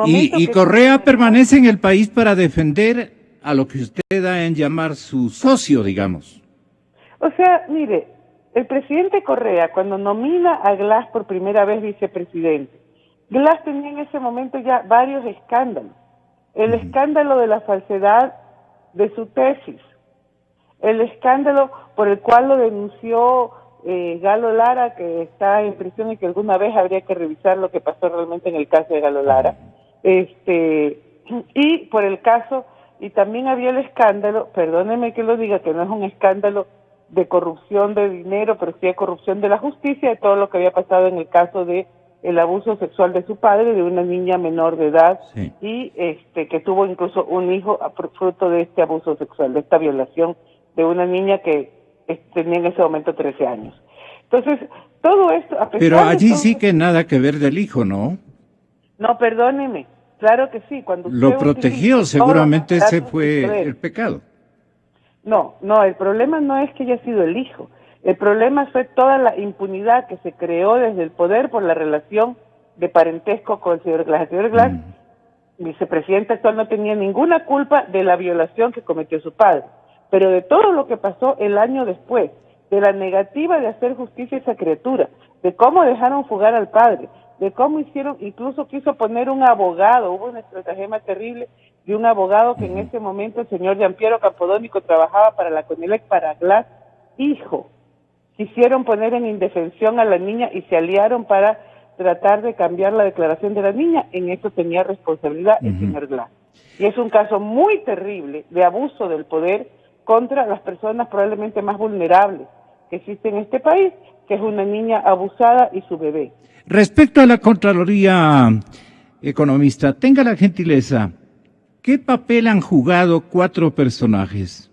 Y Correa permanece en el país para defender a lo que usted da en llamar su socio, digamos. O sea, mire, el presidente Correa, cuando nomina a Glass por primera vez vicepresidente, Glass tenía en ese momento ya varios escándalos. El escándalo de la falsedad de su tesis, el escándalo por el cual lo denunció Galo Lara, que está en prisión y que alguna vez habría que revisar lo que pasó realmente en el caso de Galo Lara, y por el caso, y también había el escándalo, perdóneme que lo diga, que no es un escándalo de corrupción de dinero, pero sí de corrupción de la justicia, de todo lo que había pasado en el caso de el abuso sexual de su padre, de una niña menor de edad, y que tuvo incluso un hijo fruto de este abuso sexual, de esta violación de una niña que tenía en ese momento 13 años. Entonces, todo esto... Pero allí sí que nada que ver del hijo, ¿no? No, perdóneme, claro que sí. Cuando lo protegió, seguramente ese fue el pecado. No, el problema no es que haya sido el hijo. El problema fue toda la impunidad que se creó desde el poder por la relación de parentesco con el señor Glass. El señor Glass, vicepresidente actual, no tenía ninguna culpa de la violación que cometió su padre, pero de todo lo que pasó el año después, de la negativa de hacer justicia a esa criatura, de cómo dejaron fugar al padre, de cómo hicieron, incluso quiso poner un abogado, hubo una estratagema terrible de un abogado que en ese momento el señor Gianpiero Campodónico trabajaba para la CONELEC, para Glass, hijo. Quisieron poner en indefensión a la niña y se aliaron para tratar de cambiar la declaración de la niña. En eso tenía responsabilidad el señor Glass. Y es un caso muy terrible de abuso del poder contra las personas probablemente más vulnerables que existen en este país, que es una niña abusada y su bebé. Respecto a la Contraloría, economista, tenga la gentileza, ¿qué papel han jugado 4 personajes?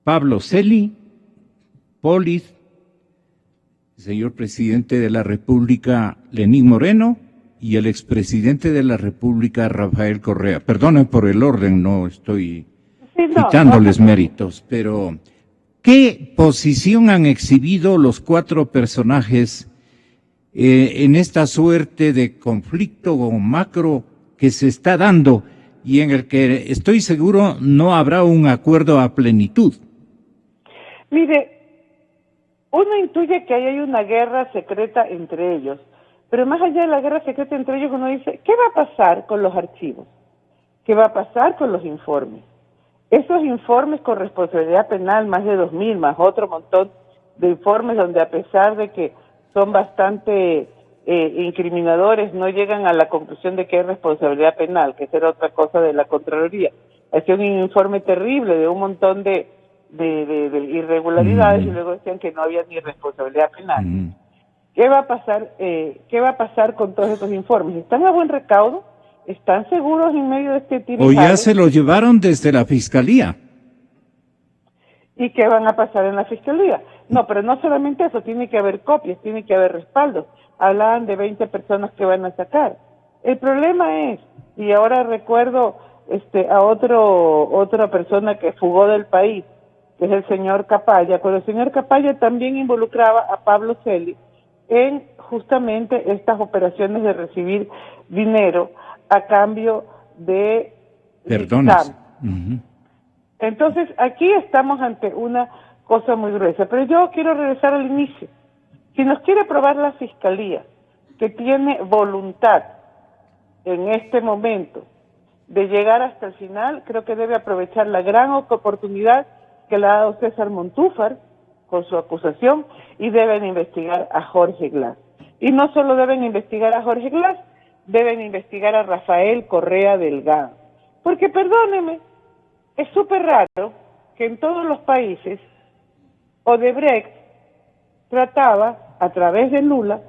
Pablo Celi, Polis, señor presidente de la República Lenín Moreno y el expresidente de la República Rafael Correa. Perdonen por el orden, no estoy quitándoles méritos, pero ¿qué posición han exhibido los 4 personajes en esta suerte de conflicto macro que se está dando y en el que estoy seguro no habrá un acuerdo a plenitud? Mire, uno intuye que ahí hay una guerra secreta entre ellos, Pero más allá de la guerra secreta entre ellos, uno dice, ¿qué va a pasar con los archivos? ¿Qué va a pasar con los informes? Esos informes con responsabilidad penal, más de 2.000, más otro montón de informes donde a pesar de que son bastante incriminadores, no llegan a la conclusión de que hay responsabilidad penal, que esa era otra cosa de la Contraloría. Hacían un informe terrible de un montón de irregularidades y luego decían que no había ni responsabilidad penal. ¿Qué va a pasar con todos esos informes? ¿Están a buen recaudo? ¿Están seguros en medio de este tipo? O ya se lo llevaron desde la Fiscalía. ¿Y qué van a pasar en la Fiscalía? No, pero no solamente eso, tiene que haber copias, tiene que haber respaldos. Hablaban de 20 personas que van a sacar. El problema es, y ahora recuerdo a otra persona que fugó del país, que es el señor Capaya, pero el señor Capaya también involucraba a Pablo Celi en justamente estas operaciones de recibir dinero a cambio de perdones. Entonces, aquí estamos ante una cosa muy gruesa. Pero yo quiero regresar al inicio. Si nos quiere probar la Fiscalía, que tiene voluntad en este momento de llegar hasta el final, creo que debe aprovechar la gran oportunidad que le ha dado César Montúfar con su acusación y deben investigar a Jorge Glass. Y no solo deben investigar a Jorge Glass, deben investigar a Rafael Correa Delgado. Porque, perdóneme, es súper raro que en todos los países Odebrecht trataba, a través de Lula,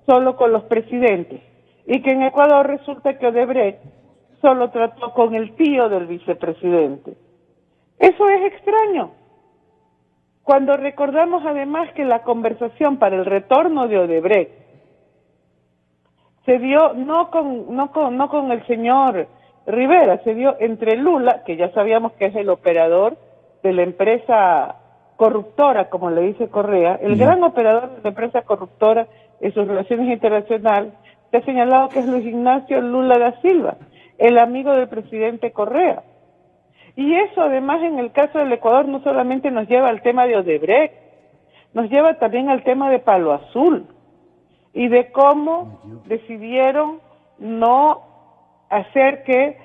solo con los presidentes, y que en Ecuador resulta que Odebrecht solo trató con el tío del vicepresidente. Eso es extraño. Cuando recordamos además que la conversación para el retorno de Odebrecht se dio no con el señor Rivera, se dio entre Lula, que ya sabíamos que es el operador de la empresa corruptora, como le dice Correa, el gran operador de la empresa corruptora en sus relaciones internacionales, se ha señalado que es Luis Ignacio Lula da Silva, el amigo del presidente Correa. Y eso además en el caso del Ecuador no solamente nos lleva al tema de Odebrecht, nos lleva también al tema de Palo Azul y de cómo decidieron no hacer que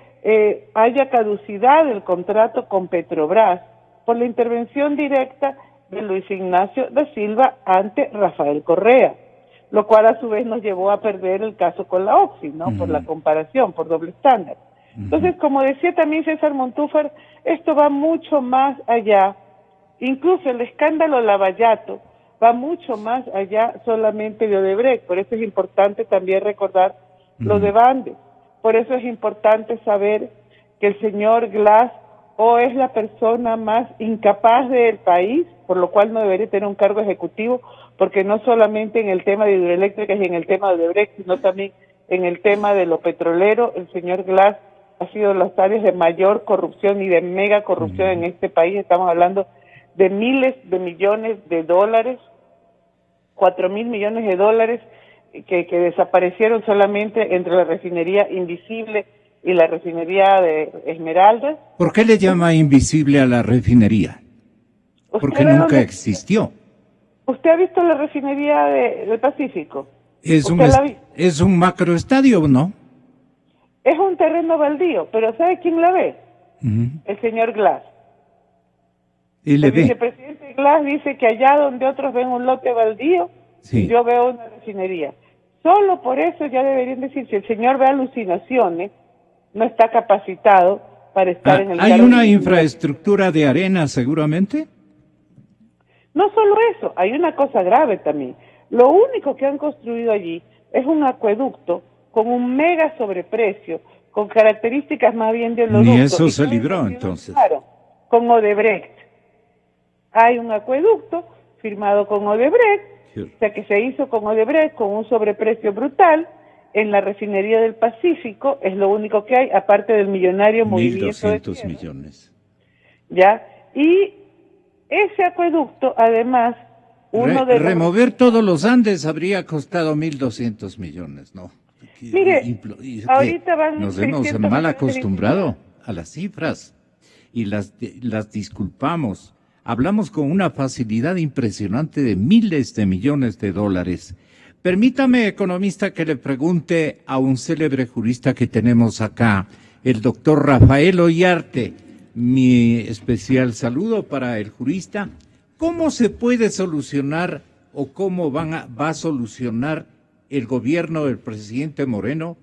haya caducidad del contrato con Petrobras por la intervención directa de Luis Ignacio da Silva ante Rafael Correa, lo cual a su vez nos llevó a perder el caso con la Oxy, ¿no? Por la comparación, por doble estándar. Entonces, como decía también César Montúfar, esto va mucho más allá, incluso el escándalo Lavallato va mucho más allá solamente de Odebrecht, por eso es importante también recordar lo de Bandes, por eso es importante saber que el señor Glass o es la persona más incapaz del país, por lo cual no debería tener un cargo ejecutivo, porque no solamente en el tema de hidroeléctricas y en el tema de Odebrecht, sino también en el tema de lo petrolero, el señor Glass ha sido las áreas de mayor corrupción y de mega corrupción en este país. Estamos hablando de miles de millones de dólares, 4.000 millones de dólares que desaparecieron solamente entre la refinería Invisible y la refinería de Esmeraldas. ¿Por qué le llama invisible a la refinería? Porque nunca existió. ¿Usted ha visto la refinería del Pacífico? Es un macroestadio, ¿no? Es un terreno baldío, pero ¿sabe quién la ve? El señor Glass. El vicepresidente Glass dice que allá donde otros ven un lote baldío, yo veo una refinería. Solo por eso ya deberían decir, si el señor ve alucinaciones, no está capacitado para estar en el cargo. ¿Hay una infraestructura de arena seguramente? No solo eso, hay una cosa grave también. Lo único que han construido allí es un acueducto con un mega sobreprecio, con características más bien de oleoducto. Ni eso se libró entonces. Claro, con Odebrecht. Hay un acueducto firmado con Odebrecht, o sea que se hizo con Odebrecht con un sobreprecio brutal en la refinería del Pacífico, es lo único que hay, aparte del millonario movimiento de 1.200 millones. ¿Ya? Y ese acueducto, además, remover todos los Andes habría costado 1.200 millones, ¿no? Mire, ahorita van nos hemos mal acostumbrado a las cifras y las disculpamos. Hablamos con una facilidad impresionante de miles de millones de dólares, Permítame, economista, que le pregunte a un célebre jurista que tenemos acá, el doctor Rafael Ollarte. Mi especial saludo para el jurista. ¿Cómo se puede solucionar o cómo va a solucionar el gobierno del presidente Moreno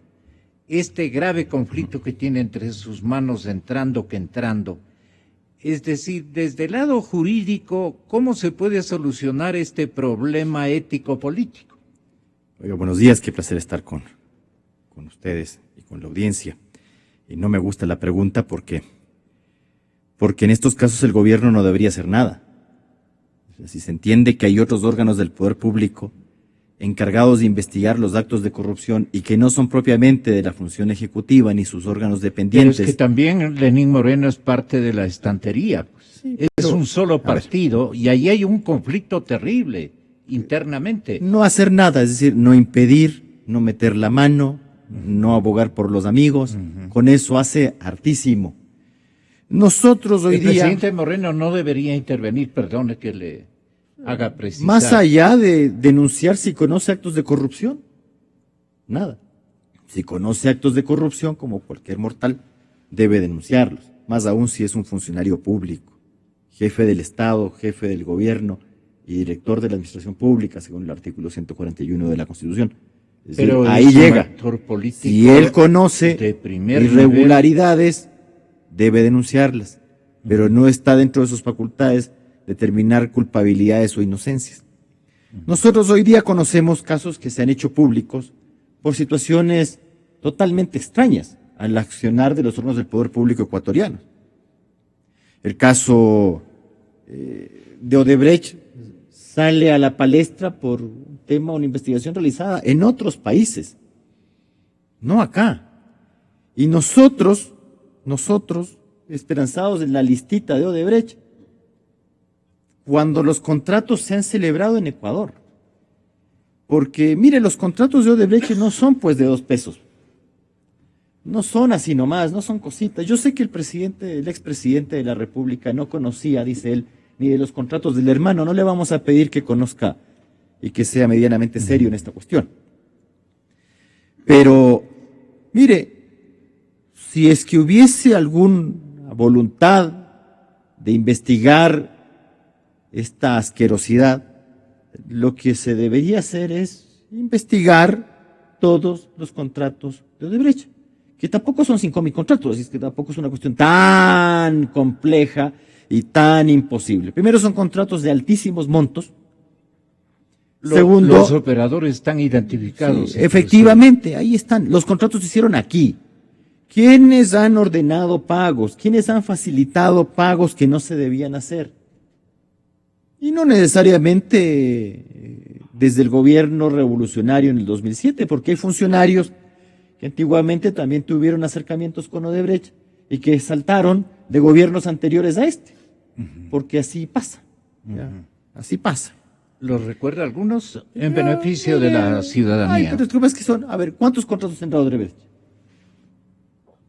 este grave conflicto que tiene entre sus manos entrando? Es decir, desde el lado jurídico, ¿cómo se puede solucionar este problema ético-político? Oiga, buenos días, qué placer estar con ustedes y con la audiencia. Y no me gusta la pregunta porque en estos casos el gobierno no debería hacer nada. O sea, si se entiende que hay otros órganos del poder público encargados de investigar los actos de corrupción y que no son propiamente de la función ejecutiva ni sus órganos dependientes. Pero es que también Lenín Moreno es parte de la estantería. Sí, es un solo partido y ahí hay un conflicto terrible internamente. No hacer nada, es decir, no impedir, no meter la mano, no abogar por los amigos, con eso hace hartísimo. Nosotros hoy día... El presidente Moreno no debería intervenir, perdone que le haga precisar. Más allá de denunciar si conoce actos de corrupción, nada. Si conoce actos de corrupción, como cualquier mortal, debe denunciarlos, más aún si es un funcionario público, jefe del Estado, jefe del gobierno y director de la administración pública, según el artículo 141 de la Constitución. Es decir, ahí llega. Si él conoce irregularidades, debe denunciarlas, pero no está dentro de sus facultades determinar culpabilidades o inocencias. Nosotros hoy día conocemos casos que se han hecho públicos por situaciones totalmente extrañas al accionar de los órganos del poder público ecuatoriano. El caso de Odebrecht sale a la palestra por un tema, una investigación realizada en otros países, no acá. Y nosotros, esperanzados en la listita de Odebrecht, cuando los contratos se han celebrado en Ecuador. Porque, mire, los contratos de Odebrecht no son pues de 2 pesos. No son así nomás, no son cositas. Yo sé que el expresidente de la República no conocía, dice él, ni de los contratos del hermano. No le vamos a pedir que conozca y que sea medianamente serio en esta cuestión. Pero, mire, si es que hubiese alguna voluntad de investigar esta asquerosidad, lo que se debería hacer es investigar todos los contratos de Odebrecht, que tampoco son 5.000 contratos, es que tampoco es una cuestión tan compleja y tan imposible. Primero, son contratos de altísimos montos. Segundo, los operadores están identificados. Sí, efectivamente, ahí están. Los contratos se hicieron aquí. ¿Quiénes han ordenado pagos? ¿Quiénes han facilitado pagos que no se debían hacer? Y no necesariamente desde el gobierno revolucionario en el 2007, porque hay funcionarios que antiguamente también tuvieron acercamientos con Odebrecht y que saltaron de gobiernos anteriores a este, porque así pasa, así pasa. ¿Los recuerda algunos en beneficio de la ciudadanía? Ay, pero es que son, a ver, ¿cuántos contratos tendrá Odebrecht?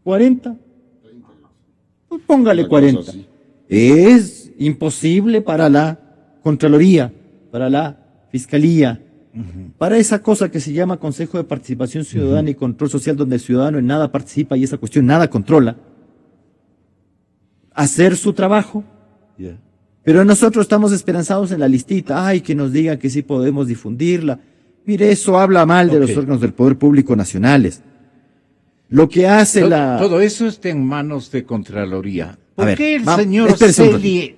¿40? Pues póngale 40. Es imposible para la Contraloría, para la Fiscalía, para esa cosa que se llama Consejo de Participación Ciudadana y Control Social, donde el ciudadano en nada participa y esa cuestión nada controla, hacer su trabajo. Pero nosotros estamos esperanzados en la listita, ay, que nos digan que sí podemos difundirla. Mire, eso habla mal de los órganos del poder público nacionales. Lo que hace todo eso está en manos de Contraloría. ¿Por qué el señor Celi...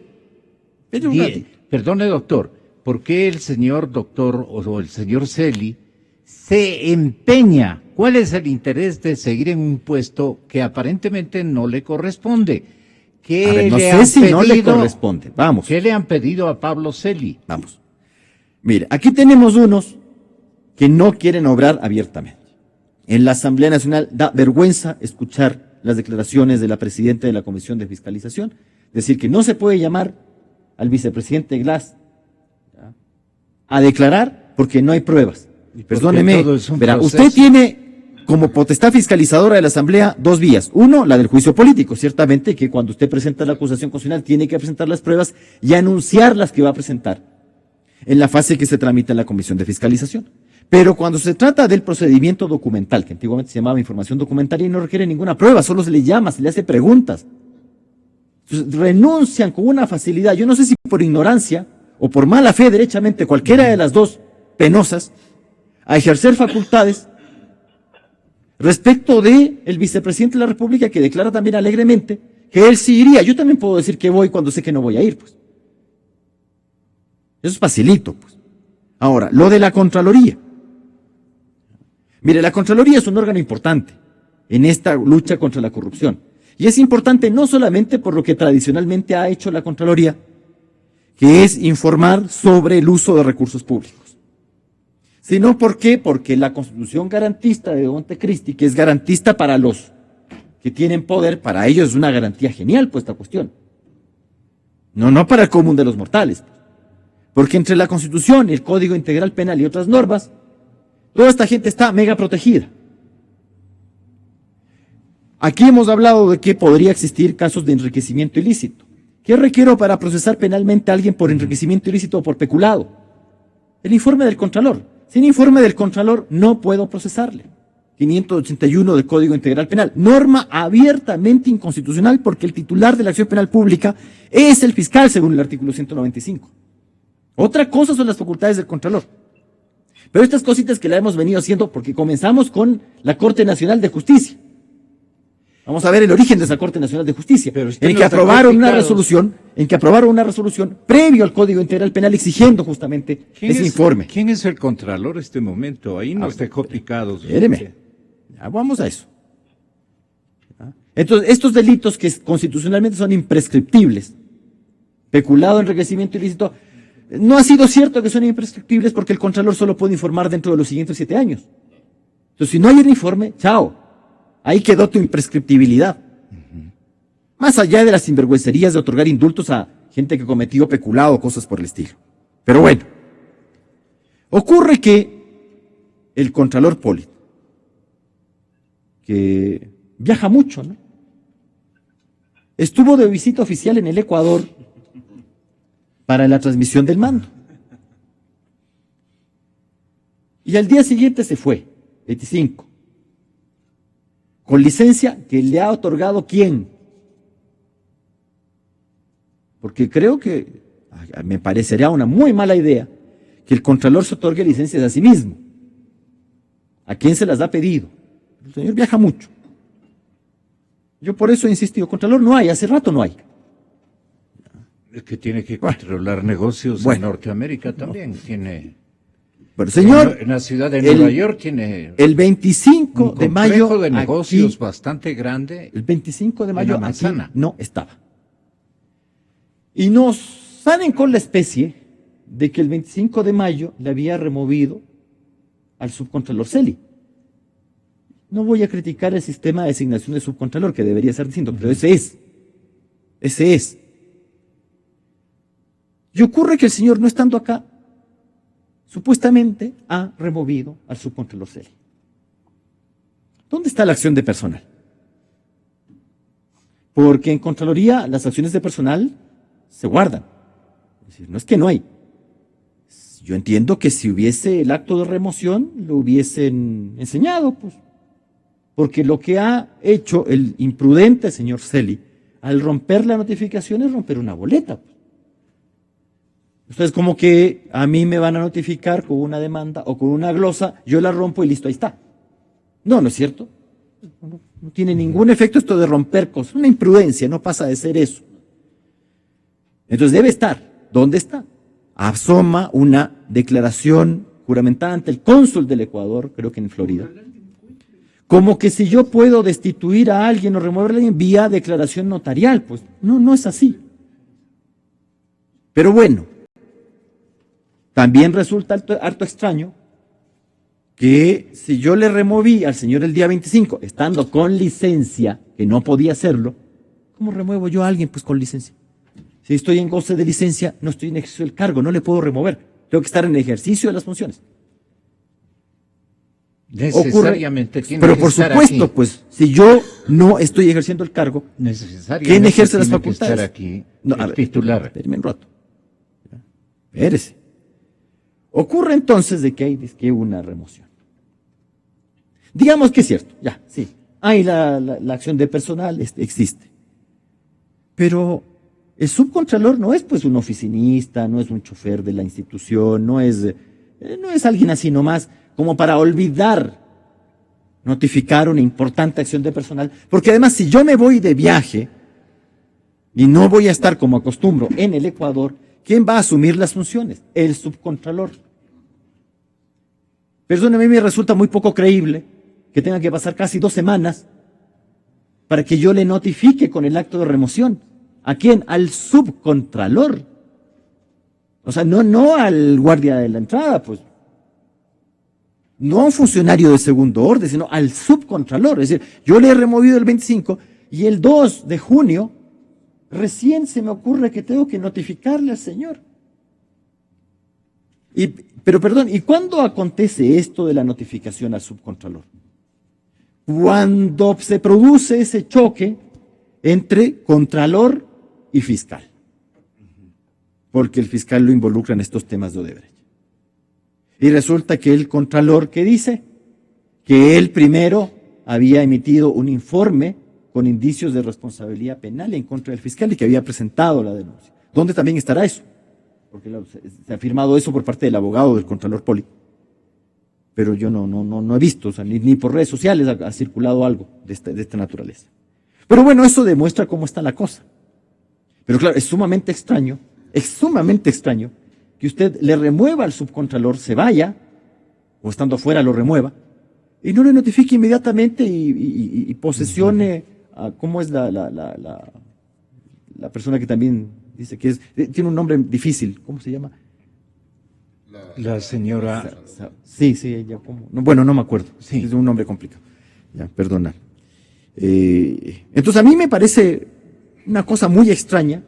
Perdone, doctor, ¿por qué el señor doctor o el señor Celi se empeña? ¿Cuál es el interés de seguir en un puesto que aparentemente no le corresponde? No sé si no le corresponde. Vamos. ¿Qué le han pedido a Pablo Celi? Vamos. Mire, aquí tenemos unos que no quieren obrar abiertamente. En la Asamblea Nacional da vergüenza escuchar las declaraciones de la presidenta de la Comisión de Fiscalización, decir que no se puede llamar al vicepresidente Glass a declarar porque no hay pruebas. Perdóneme, verá, usted tiene como potestad fiscalizadora de la Asamblea 2 vías. Uno, la del juicio político, ciertamente que cuando usted presenta la acusación constitucional tiene que presentar las pruebas y anunciar las que va a presentar en la fase que se tramita en la Comisión de Fiscalización. Pero cuando se trata del procedimiento documental, que antiguamente se llamaba información documentaria y no requiere ninguna prueba, solo se le llama, se le hace preguntas. Entonces, renuncian con una facilidad, yo no sé si por ignorancia o por mala fe, derechamente, cualquiera de las dos penosas, a ejercer facultades respecto de el vicepresidente de la República, que declara también alegremente que él sí iría. Yo también puedo decir que voy cuando sé que no voy a ir, pues. Eso es facilito, pues. Ahora, lo de la Contraloría. Mire, la Contraloría es un órgano importante en esta lucha contra la corrupción. Y es importante no solamente por lo que tradicionalmente ha hecho la Contraloría, que es informar sobre el uso de recursos públicos, sino porque la Constitución garantista de Montecristi, que es garantista para los que tienen poder, para ellos es una garantía genial, pues, esta cuestión. No para el común de los mortales. Porque entre la Constitución, el Código Integral Penal y otras normas, toda esta gente está mega protegida. Aquí hemos hablado de que podría existir casos de enriquecimiento ilícito. ¿Qué requiero para procesar penalmente a alguien por enriquecimiento ilícito o por peculado? El informe del Contralor. Sin informe del Contralor no puedo procesarle. 581 del Código Integral Penal. Norma abiertamente inconstitucional porque el titular de la acción penal pública es el fiscal según el artículo 195. Otra cosa son las facultades del Contralor. Pero estas cositas que la hemos venido haciendo porque comenzamos con la Corte Nacional de Justicia. Vamos a ver el origen de esa Corte Nacional de Justicia, en que aprobaron una resolución previo al Código Integral Penal exigiendo justamente ese informe. ¿Quién es el Contralor en este momento? Ahí nos dejó picados. Espéreme, ya vamos a eso. Entonces, estos delitos que constitucionalmente son imprescriptibles, peculado, enriquecimiento ilícito, no ha sido cierto que son imprescriptibles porque el Contralor solo puede informar dentro de los siguientes 7 años. Entonces, si no hay un informe, chao. Ahí quedó tu imprescriptibilidad. Más allá de las sinvergüencerías de otorgar indultos a gente que cometió peculado o cosas por el estilo. Pero bueno, ocurre que el Contralor Pollitt, que viaja mucho, ¿no?, estuvo de visita oficial en el Ecuador para la transmisión del mando. Y al día siguiente se fue, 25. Con licencia que le ha otorgado ¿quién? Porque creo que me parecería una muy mala idea que el Contralor se otorgue licencias a sí mismo. ¿A quién se las ha pedido? El señor viaja mucho. Yo por eso he insistido, Contralor no hay, hace rato no hay. Es que tiene que controlar negocios en Norteamérica también, tiene... Pero señor, en la ciudad de Nueva York tiene el 25 de mayo un complejo de negocios aquí, bastante grande. El 25 de mayo aquí Manzana no estaba. Y nos salen con la especie de que el 25 de mayo le había removido al subcontralor Celi. No voy a criticar el sistema de designación de subcontralor, que debería ser distinto, pero ese es. Y ocurre que el señor, no estando acá, supuestamente ha removido al subcontralor Celi. ¿Dónde está la acción de personal? Porque en Contraloría las acciones de personal se guardan. Es decir, no es que no hay. Yo entiendo que si hubiese el acto de remoción, lo hubiesen enseñado, pues. Porque lo que ha hecho el imprudente señor Celi al romper la notificación es romper una boleta, pues. Entonces, como que a mí me van a notificar con una demanda o con una glosa, yo la rompo y listo, ahí está. No es cierto. No tiene ningún efecto esto de romper cosas. Una imprudencia, no pasa de ser eso. Entonces debe estar. ¿Dónde está? Asoma una declaración juramentada ante el cónsul del Ecuador, creo que en Florida, como que si yo puedo destituir a alguien o removerle a alguien vía declaración notarial. Pues no es así. Pero bueno, también resulta harto extraño que si yo le removí al señor el día 25, estando con licencia, que no podía hacerlo, ¿cómo remuevo yo a alguien pues con licencia? Si estoy en goce de licencia, no estoy en ejercicio del cargo, no le puedo remover. Tengo que estar en ejercicio de las funciones. Necesariamente tiene pero que por estar supuesto, aquí. pues, si yo no estoy ejerciendo el cargo, ¿quién ejerce las facultades? Estar aquí, el titular. Espérame un rato. Espérese. Ocurre entonces de que hay una remoción. Digamos que es cierto, ya, sí, hay la acción de personal, existe. Pero el subcontralor no es pues un oficinista, no es un chofer de la institución, no es alguien así nomás como para olvidar notificar una importante acción de personal, porque además si yo me voy de viaje y no voy a estar como acostumbro en el Ecuador, ¿quién va a asumir las funciones? El subcontralor. Perdóneme, a mí me resulta muy poco creíble que tenga que pasar casi 2 semanas para que yo le notifique con el acto de remoción. ¿A quién? Al subcontralor. O sea, no al guardia de la entrada, pues. No a un funcionario de segundo orden, sino al subcontralor. Es decir, yo le he removido el 25 y el 2 de junio recién se me ocurre que tengo que notificarle al señor. Pero perdón, ¿y cuándo acontece esto de la notificación al subcontralor? Cuando se produce ese choque entre contralor y fiscal. Porque el fiscal lo involucra en estos temas de Odebrecht. Y resulta que el contralor, ¿qué dice? Que él primero había emitido un informe con indicios de responsabilidad penal en contra del fiscal y que había presentado la denuncia. ¿Dónde también estará eso? Porque se ha firmado eso por parte del abogado del contralor Poli. Pero yo no he visto, o sea, ni por redes sociales ha circulado algo de esta naturaleza. Pero bueno, eso demuestra cómo está la cosa. Pero claro, es sumamente extraño que usted le remueva al subcontralor, se vaya, o estando afuera lo remueva, y no le notifique inmediatamente y posesione a, ¿cómo es la persona que también dice que tiene un nombre difícil? ¿Cómo se llama? La señora... Sí, ella, ¿cómo? No, bueno, no me acuerdo, sí. Es un nombre complicado. Ya, perdona. Entonces a mí me parece una cosa muy extraña,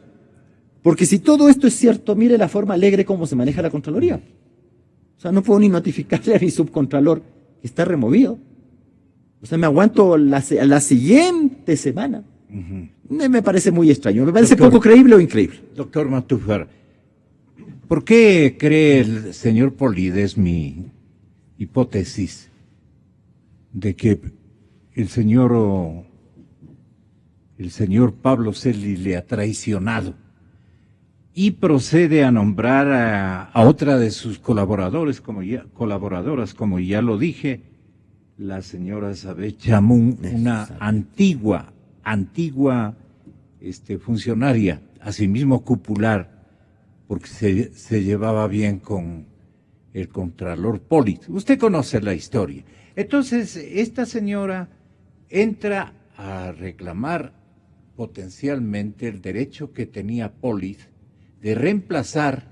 porque si todo esto es cierto, mire la forma alegre como se maneja la Contraloría. O sea, no puedo ni notificarle a mi subcontralor que está removido. O sea, me aguanto la siguiente semana. Me parece muy extraño, me parece poco creíble o increíble. Doctor Matúfar, ¿por qué cree el señor Polides, mi hipótesis, de que el señor Pablo Celi le ha traicionado y procede a nombrar a otra de sus colaboradoras, como ya lo dije, la señora Sabet Chamún, una antigua funcionaria, asimismo cupular, porque se llevaba bien con el contralor Poli. Usted conoce la historia. Entonces, esta señora entra a reclamar potencialmente el derecho que tenía Poli de reemplazar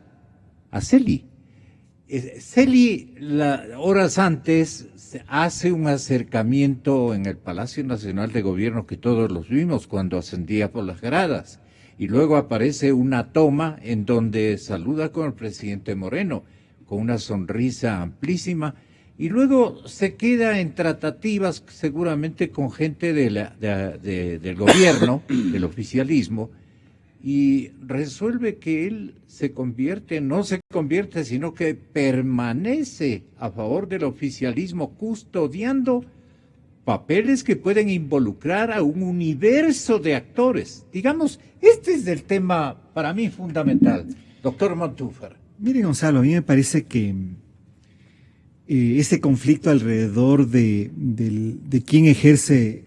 a Celi. Celi, horas antes, hace un acercamiento en el Palacio Nacional de Gobierno que todos los vimos cuando ascendía por las gradas. Y luego aparece una toma en donde saluda con el presidente Moreno, con una sonrisa amplísima, y luego se queda en tratativas seguramente con gente del gobierno, del oficialismo, y resuelve que él no se convierte, sino que permanece a favor del oficialismo, custodiando papeles que pueden involucrar a un universo de actores. Digamos, este es el tema para mí fundamental. Doctor Matúfar. Mire, Gonzalo, a mí me parece que ese conflicto alrededor de quién ejerce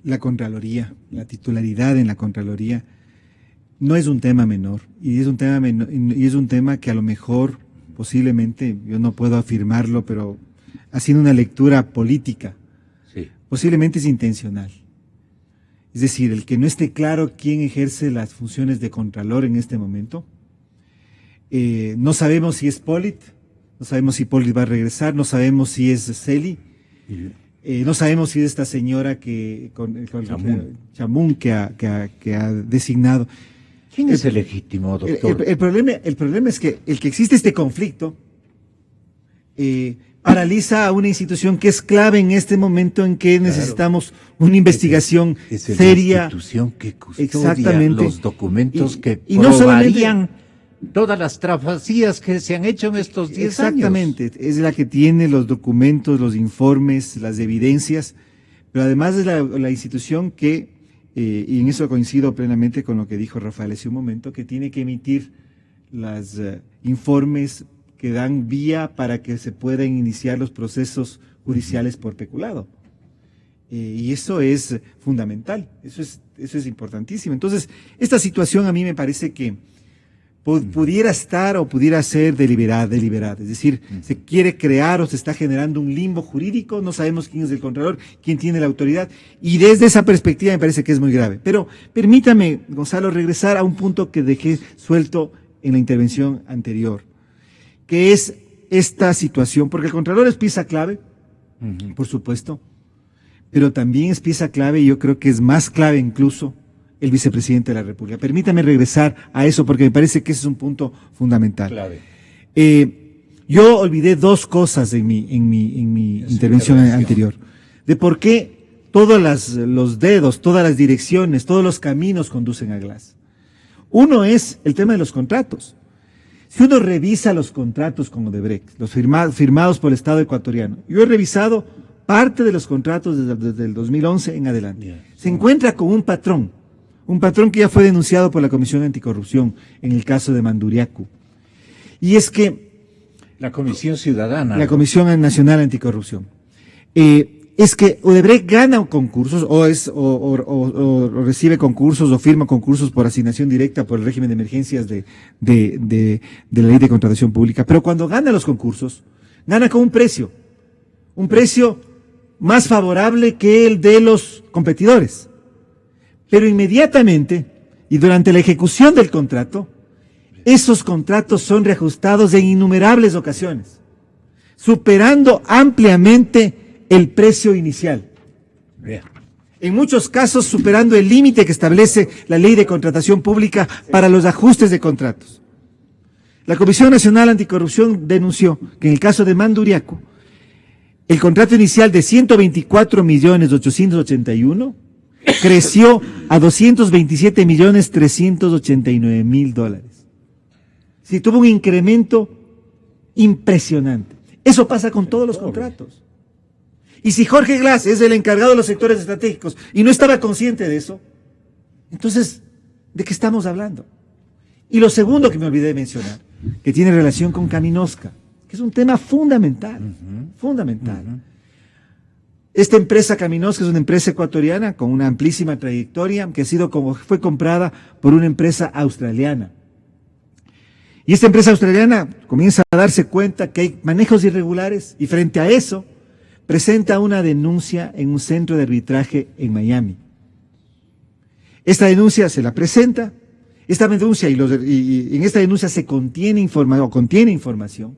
la Contraloría, la titularidad en la Contraloría, no es un tema menor, y es un tema que a lo mejor, posiblemente, yo no puedo afirmarlo, pero haciendo una lectura política, sí, posiblemente es intencional. Es decir, el que no esté claro quién ejerce las funciones de Contralor en este momento, no sabemos si es Polit, no sabemos si Polit va a regresar, no sabemos si es Celi, no sabemos si es esta señora Chamún que ha designado. ¿Quién es el legítimo, doctor? El problema es que el que existe este conflicto paraliza a una institución que es clave en este momento en que necesitamos una investigación seria. La institución que custodia los documentos que probarían todas las trafacías que se han hecho en estos 10 años. Exactamente, es la que tiene los documentos, los informes, las evidencias, pero además es la institución que, y en eso coincido plenamente con lo que dijo Rafael hace un momento, que tiene que emitir los informes que dan vía para que se puedan iniciar los procesos judiciales por peculado. Y eso es fundamental, eso es importantísimo. Entonces, esta situación a mí me parece que pudiera estar o pudiera ser deliberada. Es decir, se quiere crear o se está generando un limbo jurídico, no sabemos quién es el Contralor, quién tiene la autoridad, y desde esa perspectiva me parece que es muy grave. Pero permítame, Gonzalo, regresar a un punto que dejé suelto en la intervención anterior, que es esta situación, porque el Contralor es pieza clave, por supuesto, pero también es pieza clave, y yo creo que es más clave incluso, el vicepresidente de la República. Permítame regresar a eso, porque me parece que ese es un punto fundamental. Clave. Yo olvidé dos cosas en mi intervención anterior, de por qué todos los dedos, todas las direcciones, todos los caminos conducen a Glass. Uno es el tema de los contratos. Si uno revisa los contratos con Odebrecht, los firmados por el Estado ecuatoriano, yo he revisado parte de los contratos desde el 2011 en adelante. Se encuentra con un patrón que ya fue denunciado por la Comisión Anticorrupción en el caso de Manduriacu. Y es que la Comisión Ciudadana. La Comisión Nacional Anticorrupción. Es que Odebrecht gana concursos o recibe concursos o firma concursos por asignación directa por el régimen de emergencias de la Ley de Contratación Pública. Pero cuando gana los concursos, gana con un precio más favorable que el de los competidores. Pero inmediatamente, y durante la ejecución del contrato, esos contratos son reajustados en innumerables ocasiones, superando ampliamente el precio inicial. En muchos casos superando el límite que establece la Ley de Contratación Pública para los ajustes de contratos. La Comisión Nacional Anticorrupción denunció que en el caso de Manduriacu, el contrato inicial de 124.881.000 creció a $227.389.000. Sí, tuvo un incremento impresionante. Eso pasa con todos los contratos. Y si Jorge Glass es el encargado de los sectores estratégicos y no estaba consciente de eso, entonces, ¿de qué estamos hablando? Y lo segundo que me olvidé de mencionar, que tiene relación con Caminosca, que es un tema fundamental, fundamental. Esta empresa Caminosca es una empresa ecuatoriana con una amplísima trayectoria que fue comprada por una empresa australiana. Y esta empresa australiana comienza a darse cuenta que hay manejos irregulares y frente a eso presenta una denuncia en un centro de arbitraje en Miami. Esta denuncia se la presenta, esta denuncia y en esta denuncia se contiene información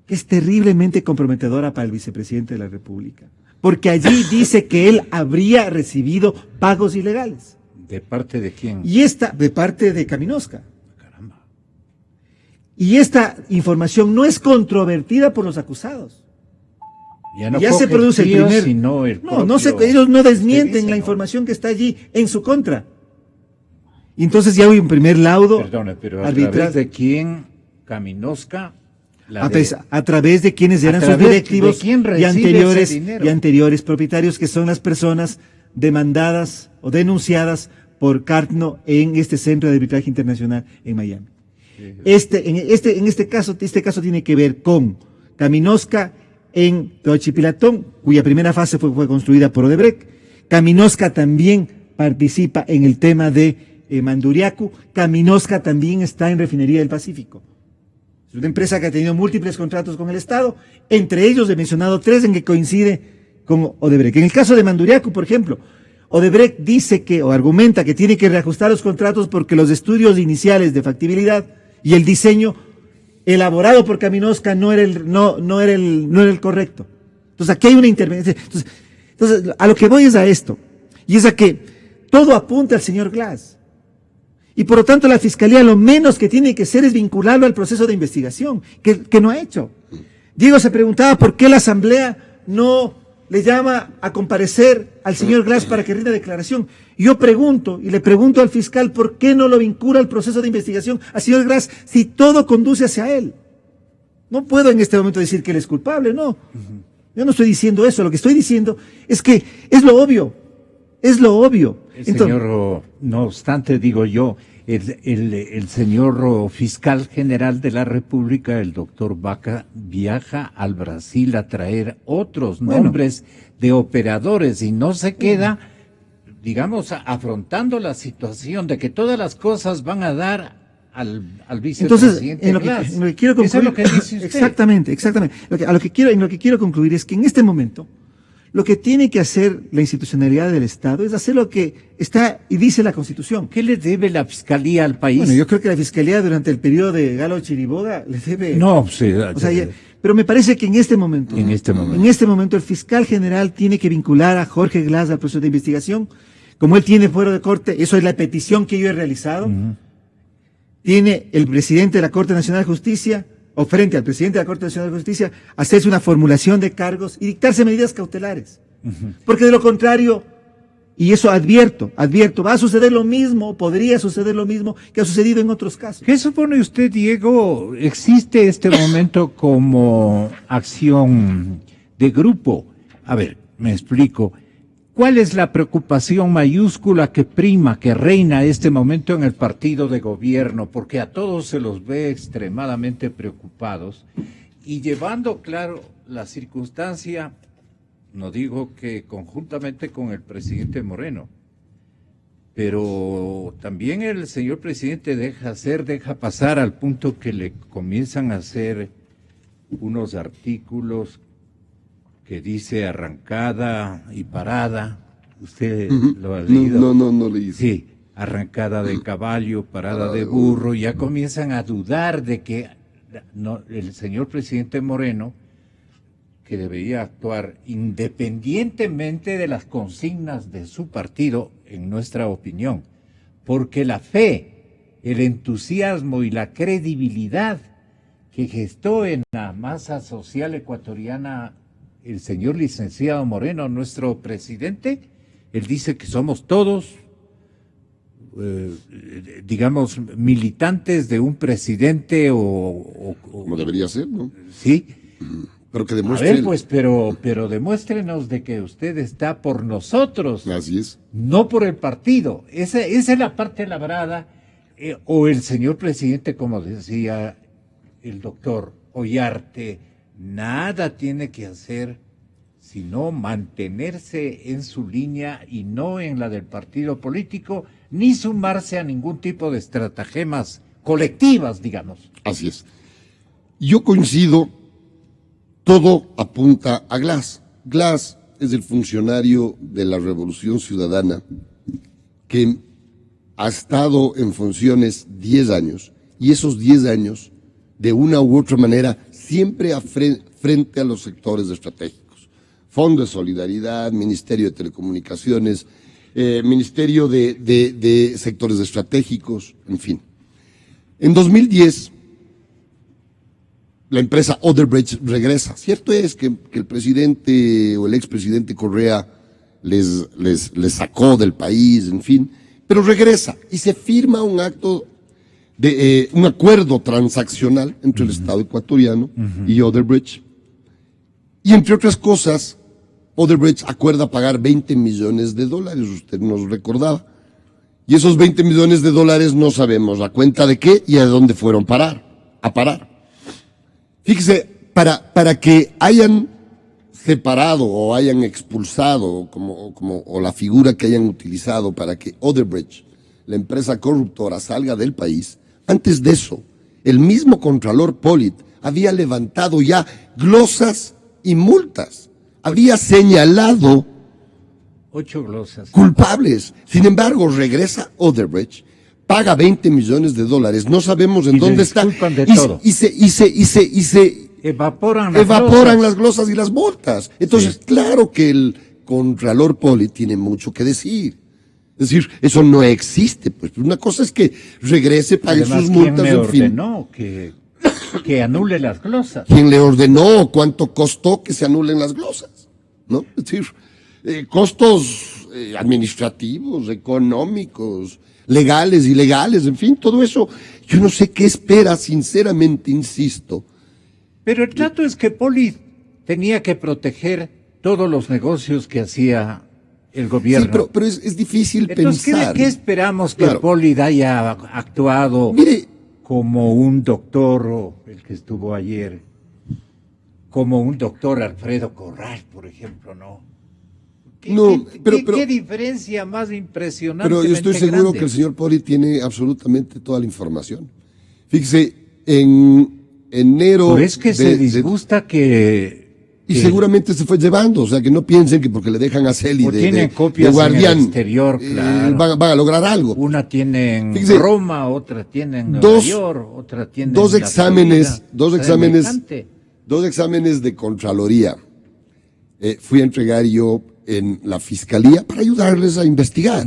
que es terriblemente comprometedora para el vicepresidente de la República, porque allí dice que él habría recibido pagos ilegales. ¿De parte de quién? Y de parte de Caminosca. Caramba. Y esta información no es controvertida por los acusados. Ya se produce el primer. Ellos no desmienten la información que está allí en su contra. Y entonces ya hay un primer laudo. Perdone, pero ¿a través de quién Caminosca? A través de quienes eran sus directivos y anteriores propietarios, que son las personas demandadas o denunciadas por Cartno en este centro de arbitraje internacional en Miami. Este caso tiene que ver con Caminosca en Teochipilatón, cuya primera fase fue construida por Odebrecht. Caminosca también participa en el tema de Manduriacu. Caminosca también está en Refinería del Pacífico. Es una empresa que ha tenido múltiples contratos con el Estado, entre ellos he mencionado 3 en que coincide con Odebrecht. En el caso de Manduriacu, por ejemplo, Odebrecht dice o argumenta que tiene que reajustar los contratos porque los estudios iniciales de factibilidad y el diseño elaborado por Caminosca no era el correcto. Entonces aquí hay una intervención. Entonces a lo que voy es a esto, y es a que todo apunta al señor Glass. Y por lo tanto la Fiscalía lo menos que tiene que hacer es vincularlo al proceso de investigación, que no ha hecho. Diego se preguntaba por qué la Asamblea no le llama a comparecer al señor Glass para que rinda declaración. Yo pregunto, y le pregunto al fiscal, ¿por qué no lo vincula al proceso de investigación al señor Glass si todo conduce hacia él? No puedo en este momento decir que él es culpable, no. Yo no estoy diciendo eso, lo que estoy diciendo es que es lo obvio, es lo obvio. Señor, no obstante, digo yo, el señor fiscal general de la República, el doctor Vaca, viaja al Brasil a traer otros nombres de operadores y no se queda, digamos, afrontando la situación de que todas las cosas van a dar al vicepresidente. Entonces, en lo que quiero concluir, eso es lo que dice usted. Exactamente. En lo que quiero concluir es que en este momento lo que tiene que hacer la institucionalidad del Estado es hacer lo que está y dice la Constitución. ¿Qué le debe la Fiscalía al país? Bueno, yo creo que la Fiscalía durante el periodo de Galo Chiriboga le debe... No, sí. Pero me parece que en este momento el fiscal general tiene que vincular a Jorge Glass al proceso de investigación. Como él tiene fuero de corte, eso es la petición que yo he realizado. Tiene el presidente de la Corte Nacional de Justicia, o frente al presidente de la Corte Nacional de Justicia, hacerse una formulación de cargos y dictarse medidas cautelares. Porque de lo contrario, y eso advierto, va a suceder lo mismo, podría suceder lo mismo que ha sucedido en otros casos. ¿Qué supone usted, Diego? ¿Existe este momento como acción de grupo? A ver, me explico. ¿Cuál es la preocupación mayúscula que prima, que reina este momento en el partido de gobierno? Porque a todos se los ve extremadamente preocupados y llevando claro la circunstancia, no digo que conjuntamente con el presidente Moreno, pero también el señor presidente deja pasar al punto que le comienzan a hacer unos artículos que dice arrancada y parada. ¿Usted lo ha leído? No leí. Sí, arrancada de caballo, parada de burro. Ya comienzan a dudar de que el señor presidente Moreno, que debería actuar independientemente de las consignas de su partido, en nuestra opinión, porque la fe, el entusiasmo y la credibilidad que gestó en la masa social ecuatoriana el señor licenciado Moreno, nuestro presidente, él dice que somos todos, digamos, militantes de un presidente o como debería ser, ¿no? Sí. Pero que demuestre. A ver, pues, pero demuéstrenos de que usted está por nosotros. Así es. No por el partido. Esa es la parte labrada. O el señor presidente, como decía el doctor Ollarte, nada tiene que hacer sino mantenerse en su línea y no en la del partido político, ni sumarse a ningún tipo de estratagemas colectivas, digamos. Así es. Yo coincido, todo apunta a Glass. Glass es el funcionario de la Revolución Ciudadana que ha estado en funciones 10 años, y esos 10 años, de una u otra manera, siempre frente a los sectores estratégicos. Fondo de Solidaridad, Ministerio de Telecomunicaciones, Ministerio de Sectores Estratégicos, en fin. En 2010, la empresa Odebrecht regresa. Cierto es que el presidente o el expresidente Correa les sacó del país, en fin, pero regresa y se firma un acto un acuerdo transaccional entre el Estado ecuatoriano y Odebrecht. Y entre otras cosas, Odebrecht acuerda pagar $20 millones, usted nos recordaba. Y esos $20 millones no sabemos a cuenta de qué y a dónde fueron a parar. Fíjese, para que hayan separado o hayan expulsado, o la figura que hayan utilizado para que Odebrecht, la empresa corruptora, salga del país, antes de eso, el mismo Contralor Pollitt había levantado ya glosas y multas. Había señalado 8 glosas culpables. Sin embargo, regresa Odebrecht, paga $20 millones, no sabemos en dónde está. Y se evaporan las glosas y las multas. Entonces, sí, claro que el Contralor Pollitt tiene mucho que decir. Es decir, eso no existe, pues. Una cosa es que regrese, pague sus multas, en fin. ¿Quién le ordenó que anule las glosas? ¿Quién le ordenó? ¿Cuánto costó que se anulen las glosas? ¿no? Es decir, costos administrativos, económicos, legales, ilegales, en fin, todo eso. Yo no sé qué espera, sinceramente, insisto. Pero el trato es que Poli tenía que proteger todos los negocios que hacía el gobierno. Sí, pero es difícil Entonces, pensar. ¿qué esperamos que Claro. Poli haya actuado Mire, como un doctor, o el que estuvo ayer, como un doctor Alfredo Corral, por ejemplo, ¿no? ¿Qué diferencia más impresionante? pero yo estoy seguro que el señor Poli tiene absolutamente toda la información. Fíjese, en enero... Pero es que se disgusta Y seguramente se fue llevando, o sea, que no piensen que porque le dejan a Celi tienen copias de guardián, en el exterior, claro. van a lograr algo. Una tiene en Fíjese, Roma, otra tiene en Nueva York, otra tiene dos en la exámenes, Florida. dos exámenes de Contraloría fui a entregar yo en la Fiscalía para ayudarles a investigar.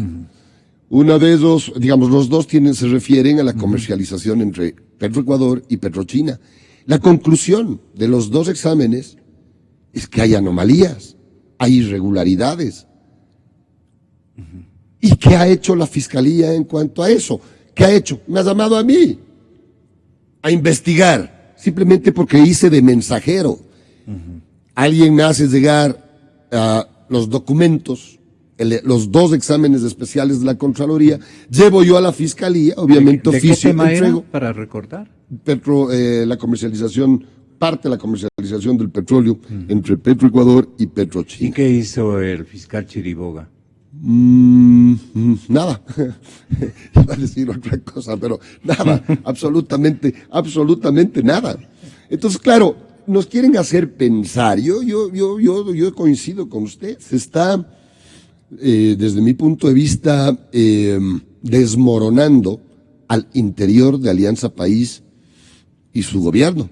Uno de esos, digamos, los dos se refieren a la comercialización entre Petroecuador y Petrochina. La conclusión de los dos exámenes es que hay anomalías, hay irregularidades. ¿Y qué ha hecho la Fiscalía en cuanto a eso? ¿Qué ha hecho? Me ha llamado a mí a investigar, simplemente porque hice de mensajero. Alguien me hace llegar los documentos, los dos exámenes especiales de la Contraloría, llevo yo a la Fiscalía, obviamente ¿De oficio, qué tema entrego. era, para recordar? La comercialización, parte de la comercialización del petróleo entre Petroecuador y Petrochina. ¿Y qué hizo el fiscal Chiriboga? Nada. Iba a decir otra cosa, pero nada, absolutamente nada. Entonces, claro, nos quieren hacer pensar. Yo coincido con usted. Se está, desde mi punto de vista, desmoronando al interior de Alianza País y su gobierno.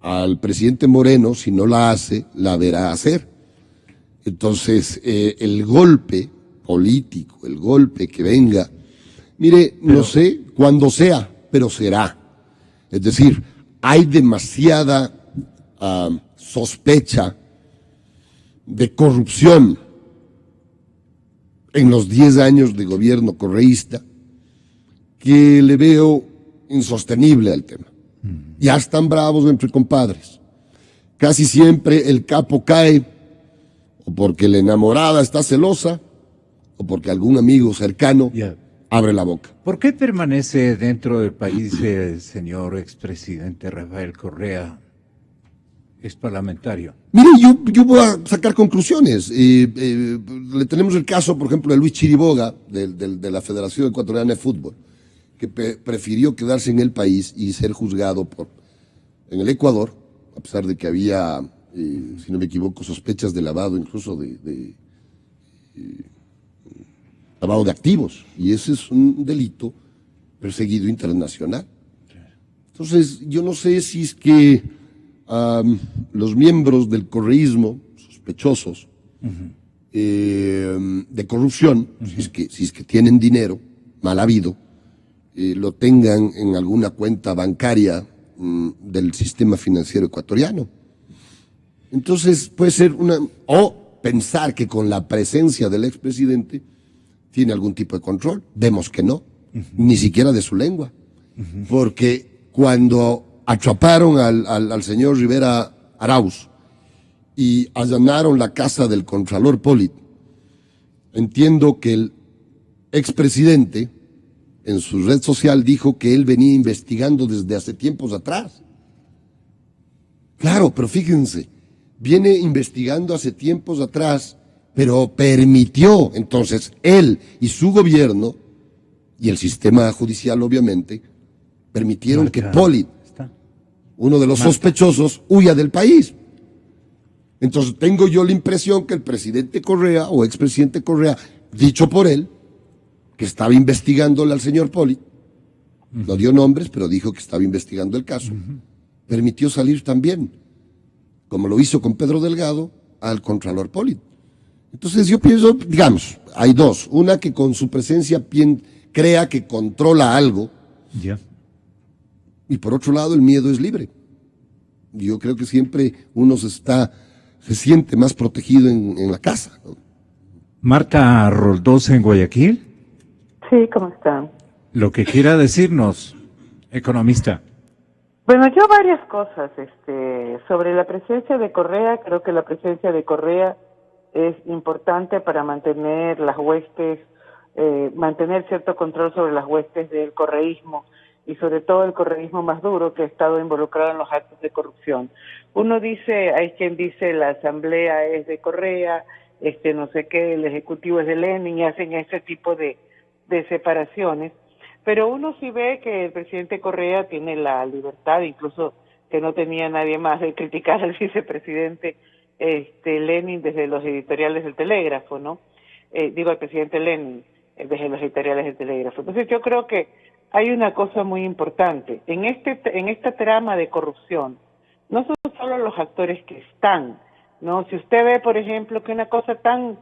Al presidente Moreno, si no la hace, la verá hacer. Entonces, el golpe político, el golpe que venga, mire, no sé cuándo sea, pero será. Es decir, hay demasiada sospecha de corrupción en los 10 años de gobierno correísta que le veo insostenible al tema. Ya están bravos entre compadres. Casi siempre el capo cae o porque la enamorada está celosa o porque algún amigo cercano abre la boca. ¿Por qué permanece dentro del país el señor expresidente Rafael Correa? Es parlamentario. Mire, yo voy a sacar conclusiones. Le tenemos el caso, por ejemplo, de Luis Chiriboga, de la Federación Ecuatoriana de Fútbol, que prefirió quedarse en el país y ser juzgado en el Ecuador, a pesar de que había, si no me equivoco, sospechas de lavado, incluso de lavado de activos. Y ese es un delito perseguido internacional. Entonces, yo no sé si es que los miembros del correísmo, sospechosos de corrupción, si es que tienen dinero mal habido, lo tengan en alguna cuenta bancaria del sistema financiero ecuatoriano. Entonces puede ser o pensar que con la presencia del expresidente tiene algún tipo de control. Vemos que no, ni siquiera de su lengua, porque cuando atraparon al señor Rivera Arauz y allanaron la casa del Contralor Poli, entiendo que el expresidente en su red social dijo que él venía investigando desde hace tiempos atrás. Claro, pero fíjense, viene investigando hace tiempos atrás, pero permitió entonces él y su gobierno y el sistema judicial obviamente permitieron que Poli, uno de los sospechosos, huya del país. Entonces tengo yo la impresión que el presidente Correa o expresidente Correa, dicho por él, que estaba investigándole al señor Poli, no dio nombres, pero dijo que estaba investigando el caso, permitió salir también, como lo hizo con Pedro Delgado, al Contralor Poli. Entonces yo pienso, digamos, hay dos, una que con su presencia crea que controla algo, y por otro lado el miedo es libre. Yo creo que siempre uno se está se siente más protegido en la casa, ¿no? Marta Roldós en Guayaquil, Sí, ¿cómo están? lo que quiera decirnos, economista. Bueno, yo varias cosas sobre la presencia de Correa. Creo que la presencia de Correa es importante para mantener las huestes, mantener cierto control sobre las huestes del correísmo y sobre todo el correísmo más duro que ha estado involucrado en los actos de corrupción. Uno dice, hay quien dice la asamblea es de Correa, no sé qué, el ejecutivo es de Lenin, y hacen ese tipo de separaciones. Pero uno sí ve que el presidente Correa tiene la libertad, incluso que no tenía nadie más, de criticar al vicepresidente Lenin desde los editoriales del Telégrafo, ¿no? Digo al presidente Lenin desde los editoriales del Telégrafo. Entonces yo creo que hay una cosa muy importante. En esta trama de corrupción, no son solo los actores que están, ¿no? Si usted ve, por ejemplo, que una cosa tan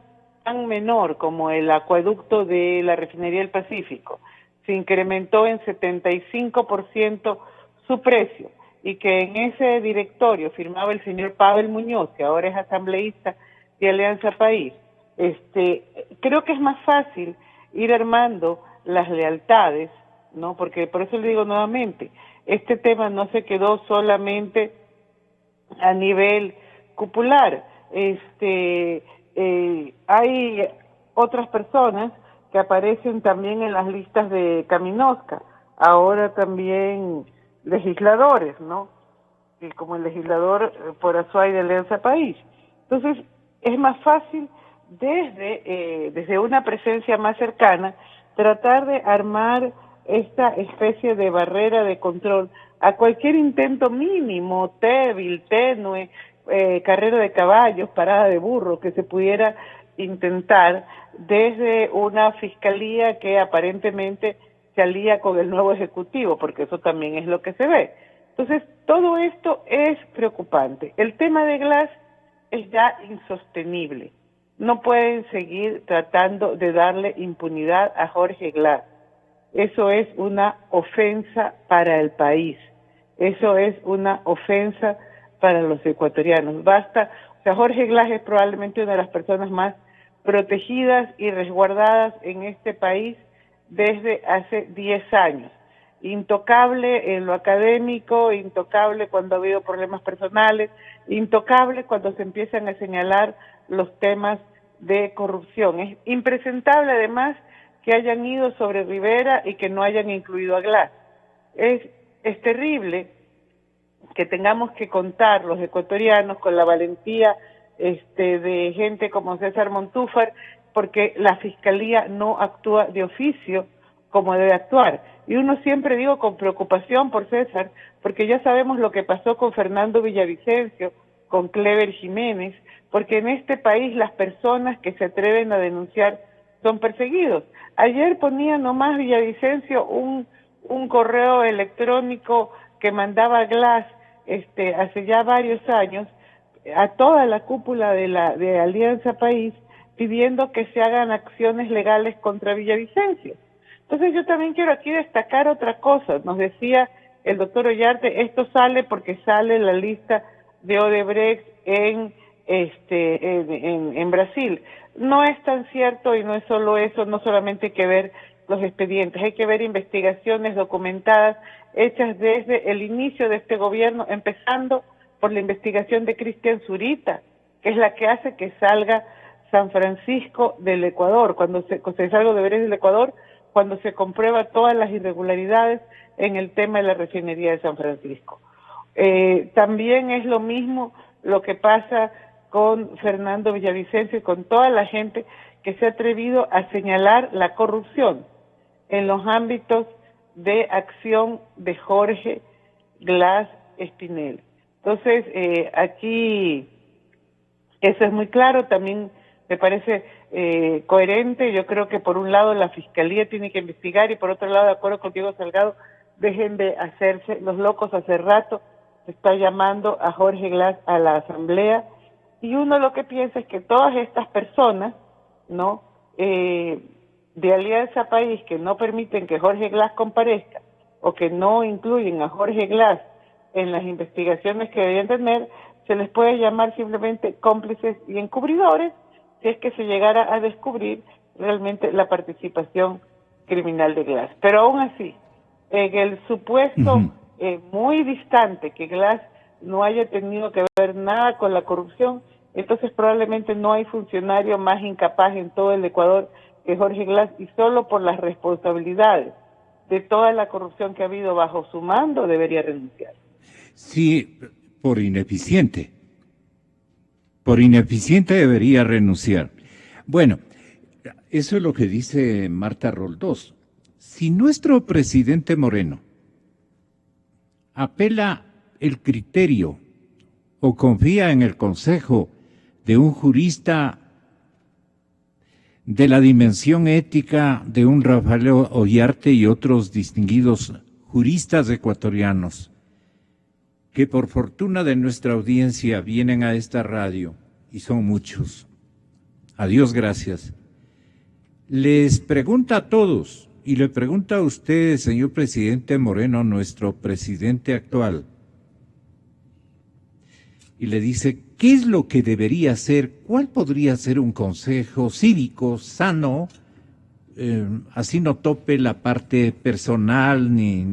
menor como el acueducto de la refinería del Pacífico se incrementó en 75% su precio, y que en ese directorio firmaba el señor Pavel Muñoz, que ahora es asambleísta de Alianza País, creo que es más fácil ir armando las lealtades, ¿no? Porque por eso le digo nuevamente, este tema no se quedó solamente a nivel cupular. Hay otras personas que aparecen también en las listas de Caminosca, ahora también legisladores, ¿no? Y como el legislador por Azuay de Alianza País. Entonces, es más fácil desde una presencia más cercana tratar de armar esta especie de barrera de control a cualquier intento mínimo, débil, tenue, carrera de caballos, parada de burro, que se pudiera intentar desde una fiscalía que aparentemente se alía con el nuevo ejecutivo, porque eso también es lo que se ve. Entonces, todo esto es preocupante. El tema de Glass es ya insostenible. No pueden seguir tratando de darle impunidad a Jorge Glass. Eso es una ofensa para el país. Eso es una ofensa para los ecuatorianos. Basta, o sea, Jorge Glass es probablemente una de las personas más protegidas y resguardadas en este país desde hace 10 años. Intocable en lo académico, intocable cuando ha habido problemas personales, intocable cuando se empiezan a señalar los temas de corrupción. Es impresentable además que hayan ido sobre Rivera y que no hayan incluido a Glass. Es terrible que tengamos que contar los ecuatorianos con la valentía de gente como César Montúfar, porque la Fiscalía no actúa de oficio como debe actuar. Y uno siempre digo con preocupación por César, porque ya sabemos lo que pasó con Fernando Villavicencio, con Clever Jiménez, porque en este país las personas que se atreven a denunciar son perseguidos. Ayer ponía nomás Villavicencio un correo electrónico que mandaba Glass hace ya varios años a toda la cúpula de Alianza País pidiendo que se hagan acciones legales contra Villavicencio. Entonces yo también quiero aquí destacar otra cosa. Nos decía el doctor Ollarte, esto sale porque sale la lista de Odebrecht en Brasil. No es tan cierto y no es solo eso, no solamente hay que ver los expedientes, hay que ver investigaciones documentadas hechas desde el inicio de este gobierno, empezando por la investigación de Cristian Zurita, que es la que hace que salga San Francisco del Ecuador, cuando se salga Odebrecht del Ecuador, cuando se comprueba todas las irregularidades en el tema de la refinería de San Francisco. También es lo mismo lo que pasa con Fernando Villavicencio y con toda la gente que se ha atrevido a señalar la corrupción en los ámbitos de acción de Jorge Glass Espinel. Entonces, aquí eso es muy claro, también me parece coherente. Yo creo que por un lado la Fiscalía tiene que investigar y por otro lado, de acuerdo con Diego Salgado, dejen de hacerse los locos. Hace rato se está llamando a Jorge Glass a la Asamblea y uno lo que piensa es que todas estas personas, ¿no?, de Alianza País, que no permiten que Jorge Glass comparezca o que no incluyen a Jorge Glass en las investigaciones que deberían tener, se les puede llamar simplemente cómplices y encubridores si es que se llegara a descubrir realmente la participación criminal de Glass. Pero aún así, en el supuesto muy distante que Glass no haya tenido que ver nada con la corrupción, entonces probablemente no hay funcionario más incapaz en todo el Ecuador que Jorge Glass, y solo por las responsabilidades de toda la corrupción que ha habido bajo su mando debería renunciar. Sí, por ineficiente. Por ineficiente debería renunciar. Bueno, eso es lo que dice Marta Roldós. Si nuestro presidente Moreno apela el criterio o confía en el consejo de un jurista de la dimensión ética de un Rafael Ollarte y otros distinguidos juristas ecuatorianos, que por fortuna de nuestra audiencia vienen a esta radio, y son muchos, a Dios gracias, les pregunta a todos, y le pregunta a usted, señor presidente Moreno, nuestro presidente actual, y le dice, ¿qué es lo que debería hacer? ¿Cuál podría ser un consejo cívico, sano, así no tope la parte personal ni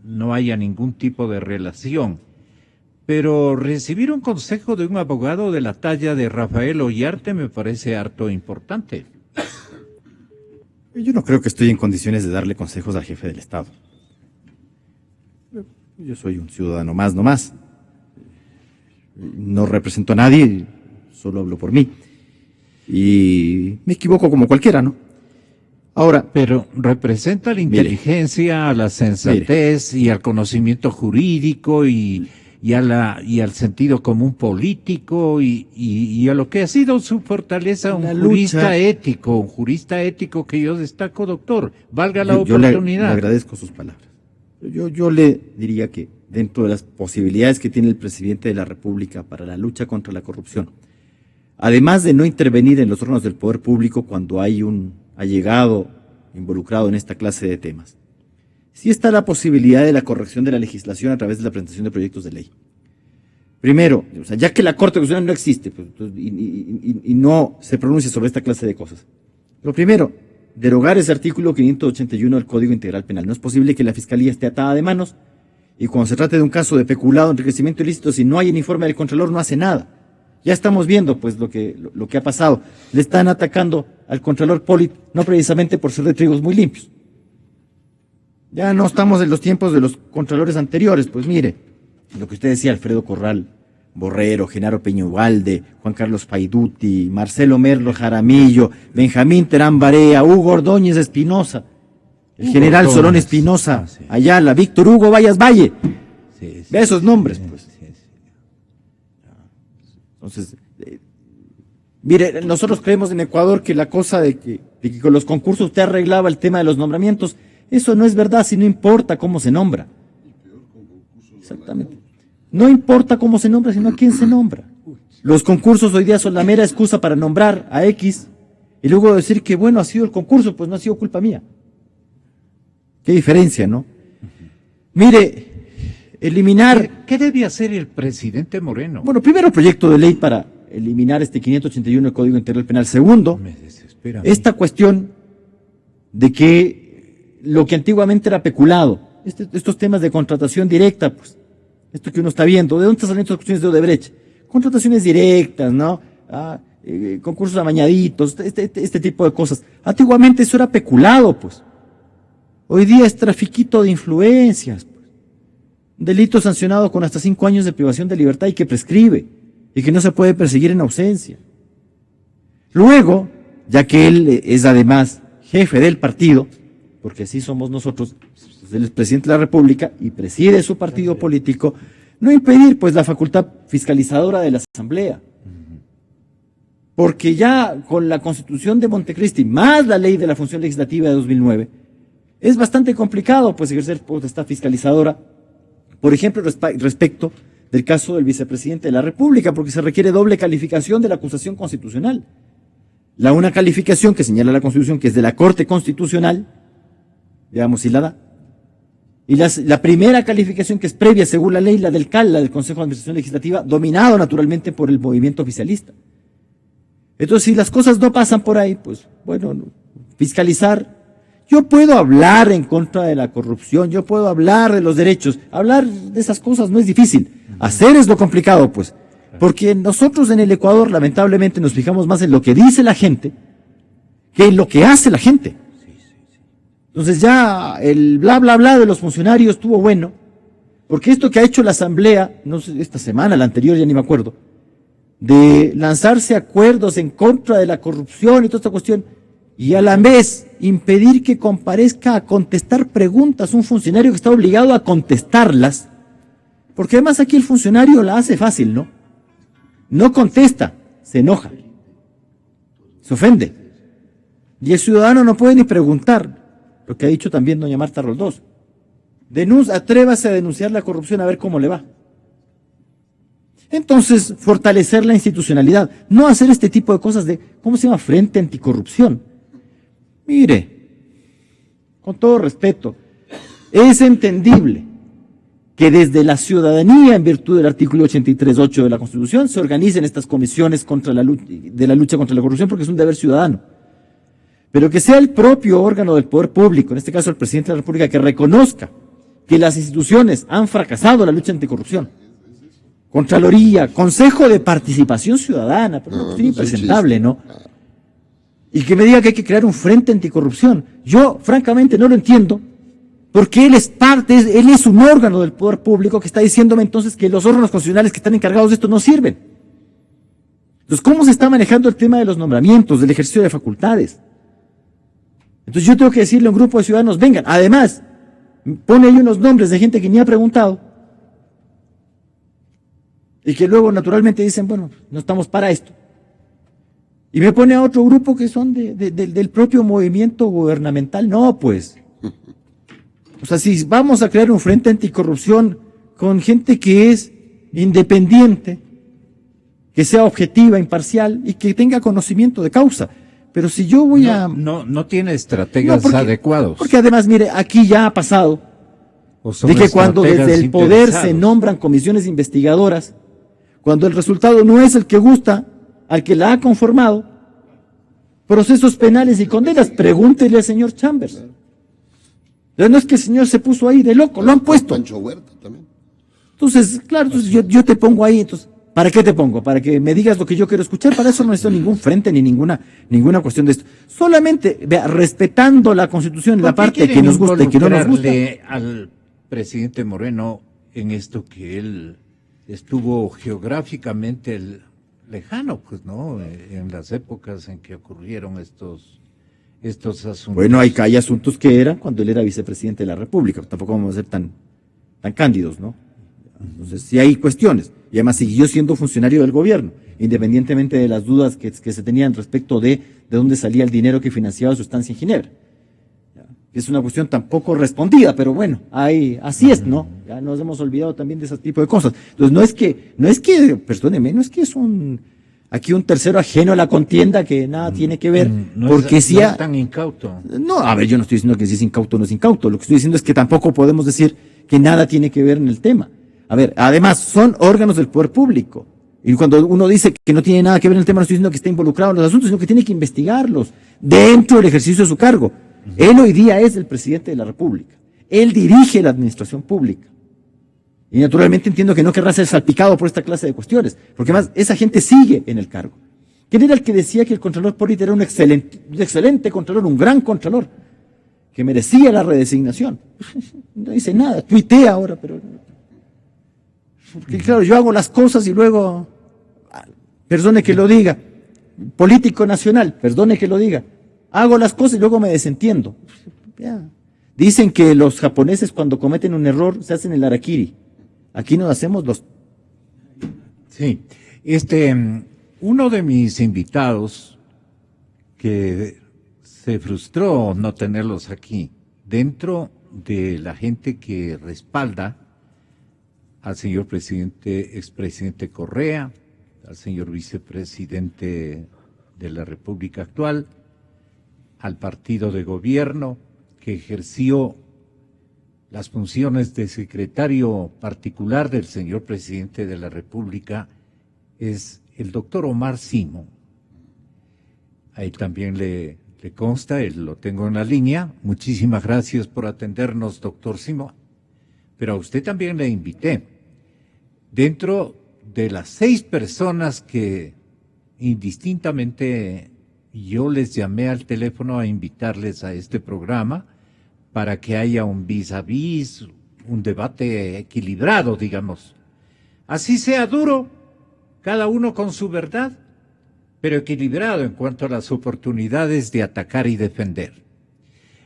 no haya ningún tipo de relación? Pero recibir un consejo de un abogado de la talla de Rafael Ollarte me parece harto importante. Yo no creo que estoy en condiciones de darle consejos al jefe del Estado. Yo soy un ciudadano más, no más. No represento a nadie, solo hablo por mí. Y me equivoco como cualquiera, ¿no? Ahora, pero representa la inteligencia, a la sensatez y al conocimiento jurídico y al sentido común político y a lo que ha sido su fortaleza, un jurista ético que yo destaco, doctor. Valga la oportunidad. Le agradezco sus palabras. Yo le diría que dentro de las posibilidades que tiene el presidente de la República para la lucha contra la corrupción, además de no intervenir en los órganos del poder público cuando hay un allegado involucrado en esta clase de temas, sí está la posibilidad de la corrección de la legislación a través de la presentación de proyectos de ley. Primero, o sea, ya que la Corte Constitucional no existe pues, y no se pronuncia sobre esta clase de cosas, lo primero, derogar ese artículo 581 del Código Integral Penal. No es posible que la Fiscalía esté atada de manos y cuando se trate de un caso de peculado, enriquecimiento ilícito, si no hay un informe del Contralor, no hace nada. Ya estamos viendo pues lo que ha pasado. Le están atacando al Contralor Polit, no precisamente por ser de trigos muy limpios. Ya no estamos en los tiempos de los contralores anteriores, pues mire, lo que usted decía, Alfredo Corral Borrero, Genaro Peñuvalde, Juan Carlos Paiduti, Marcelo Merlo Jaramillo, Benjamín Terán Barea, Hugo Ordóñez Espinosa, el general Solón Espinosa, Ayala, Víctor Hugo Vallas Valle. Ve esos nombres, pues. Entonces, mire, nosotros creemos en Ecuador que la cosa de que con los concursos usted arreglaba el tema de los nombramientos, eso no es verdad si no importa cómo se nombra. Exactamente. No importa cómo se nombra, sino a quién se nombra. Los concursos hoy día son la mera excusa para nombrar a X y luego decir que bueno ha sido el concurso, pues no ha sido culpa mía. Qué diferencia, ¿no? Mire, eliminar... ¿Qué debe hacer el presidente Moreno? Bueno, primero proyecto de ley para eliminar este 581 del Código Integral Penal. Segundo, esta cuestión de que lo que antiguamente era peculado, estos temas de contratación directa, pues, esto que uno está viendo, ¿de dónde están saliendo estas cuestiones de Odebrecht? Contrataciones directas, ¿no? Concursos amañaditos, este tipo de cosas. Antiguamente eso era peculado, pues. Hoy día es trafiquito de influencias, pues. Un delito sancionado con hasta 5 años de privación de libertad y que prescribe, y que no se puede perseguir en ausencia. Luego, ya que él es además jefe del partido, porque así somos nosotros, él es presidente de la República y preside su partido político, no impedir pues la facultad fiscalizadora de la Asamblea. Porque ya con la Constitución de Montecristi, más la ley de la función legislativa de 2009, es bastante complicado pues ejercer potestad fiscalizadora, por ejemplo, respecto del caso del vicepresidente de la República, porque se requiere doble calificación de la acusación constitucional. Una calificación que señala la Constitución, que es de la Corte Constitucional, digamos, si la da, Y la primera calificación, que es previa según la ley, la del CAL, la del Consejo de Administración Legislativa, dominado naturalmente por el movimiento oficialista. Entonces, si las cosas no pasan por ahí, pues bueno, fiscalizar. Yo puedo hablar en contra de la corrupción, yo puedo hablar de los derechos, hablar de esas cosas no es difícil, hacer es lo complicado, pues, porque nosotros en el Ecuador lamentablemente nos fijamos más en lo que dice la gente que en lo que hace la gente. Entonces ya el bla bla bla de los funcionarios estuvo bueno, porque esto que ha hecho la Asamblea, no sé, esta semana, la anterior ya ni me acuerdo, de lanzarse acuerdos en contra de la corrupción y toda esta cuestión, y a la vez impedir que comparezca a contestar preguntas un funcionario que está obligado a contestarlas, porque además aquí el funcionario la hace fácil, ¿no? No contesta, se enoja, se ofende, y el ciudadano no puede ni preguntar, lo que ha dicho también doña Marta Roldós. Atrévase a denunciar la corrupción a ver cómo le va. Entonces, fortalecer la institucionalidad, no hacer este tipo de cosas de, ¿cómo se llama? Frente Anticorrupción. Mire, con todo respeto, es entendible que desde la ciudadanía, en virtud del artículo 83.8 de la Constitución, se organicen estas comisiones de la lucha contra la corrupción, porque es un deber ciudadano. Pero que sea el propio órgano del poder público, en este caso el presidente de la República, que reconozca que las instituciones han fracasado en la lucha anticorrupción. Contraloría, Consejo de Participación Ciudadana, pero una cuestión impresentable, ¿no? Y que me diga que hay que crear un frente anticorrupción. Yo, francamente, no lo entiendo, porque él es un órgano del poder público que está diciéndome entonces que los órganos constitucionales que están encargados de esto no sirven. Entonces, ¿cómo se está manejando el tema de los nombramientos, del ejercicio de facultades? Entonces yo tengo que decirle a un grupo de ciudadanos, vengan, además, pone ahí unos nombres de gente que ni ha preguntado, y que luego naturalmente dicen, bueno, no estamos para esto. Y me pone a otro grupo que son del propio movimiento gubernamental. No, pues. O sea, si vamos a crear un frente anticorrupción con gente que es independiente, que sea objetiva, imparcial y que tenga conocimiento de causa. Pero si yo voy no tiene estrategas adecuados. Porque además, mire, aquí ya ha pasado de que cuando desde el poder se nombran comisiones investigadoras, cuando el resultado no es el que gusta al que la ha conformado, procesos penales y condenas, pregúntele al señor Chambers. No es que el señor se puso ahí de loco, lo han puesto. Pancho Huerta también. Entonces, claro, entonces yo te pongo ahí, entonces, ¿para qué te pongo? Para que me digas lo que yo quiero escuchar. Para eso no necesito ningún frente ni ninguna cuestión de esto. Solamente, vea, respetando la Constitución, la parte que nos gusta y que no nos gusta. Al presidente Moreno en esto que él estuvo geográficamente lejano, pues, ¿no? En las épocas en que ocurrieron estos asuntos. Bueno, hay asuntos que eran cuando él era vicepresidente de la República. Tampoco vamos a ser tan cándidos, ¿no? Entonces, sí hay cuestiones. Y además siguió siendo funcionario del gobierno, independientemente de las dudas que se tenían respecto de dónde salía el dinero que financiaba su estancia en Ginebra. Es una cuestión tampoco respondida, pero bueno, así es, ¿no? Ya nos hemos olvidado también de ese tipo de cosas. Entonces, no es que, perdóneme, no es que es aquí un tercero ajeno a la contienda que nada tiene que ver, porque no es tan incauto. No, a ver, yo no estoy diciendo que si es incauto o no es incauto, lo que estoy diciendo es que tampoco podemos decir que nada tiene que ver en el tema. A ver, además, son órganos del poder público. Y cuando uno dice que no tiene nada que ver en el tema, no estoy diciendo que esté involucrado en los asuntos, sino que tiene que investigarlos dentro del ejercicio de su cargo. Él hoy día es el presidente de la República. Él dirige la administración pública. Y naturalmente entiendo que no querrá ser salpicado por esta clase de cuestiones, porque además esa gente sigue en el cargo. ¿Quién era el que decía que el Contralor Polito era un excelente Contralor, un gran Contralor, que merecía la redesignación? No dice nada, tuitea ahora, pero... Porque claro, yo hago las cosas y luego, perdone que lo diga, político nacional, perdone que lo diga, hago las cosas y luego me desentiendo. Ya. Dicen que los japoneses cuando cometen un error se hacen el harakiri. Aquí nos hacemos los... Sí, uno de mis invitados que se frustró no tenerlos aquí, dentro de la gente que respalda al señor expresidente Correa, al señor vicepresidente de la República actual, al partido de gobierno que ejerció las funciones de secretario particular del señor presidente de la República es el doctor Omar Simón. Ahí también le consta, lo tengo en la línea. Muchísimas gracias por atendernos, doctor Simón. Pero a usted también le invité. Dentro de las 6 personas que indistintamente yo les llamé al teléfono a invitarles a este programa para que haya un vis a vis, un debate equilibrado, digamos. Así sea duro, cada uno con su verdad, pero equilibrado en cuanto a las oportunidades de atacar y defender.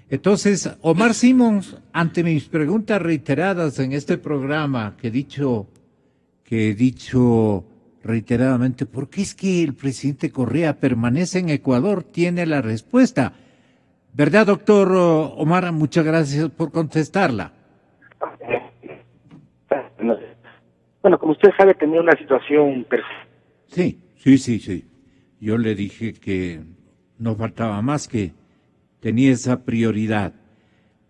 Entonces, Omar Simón, ante mis preguntas reiteradas en este programa, que he dicho reiteradamente, ¿por qué es que el presidente Correa permanece en Ecuador? Tiene la respuesta. ¿Verdad, doctor Omar? Muchas gracias por contestarla. Bueno, como usted sabe, tenía una situación perfecta. Sí. Yo le dije que no faltaba más, que tenía esa prioridad.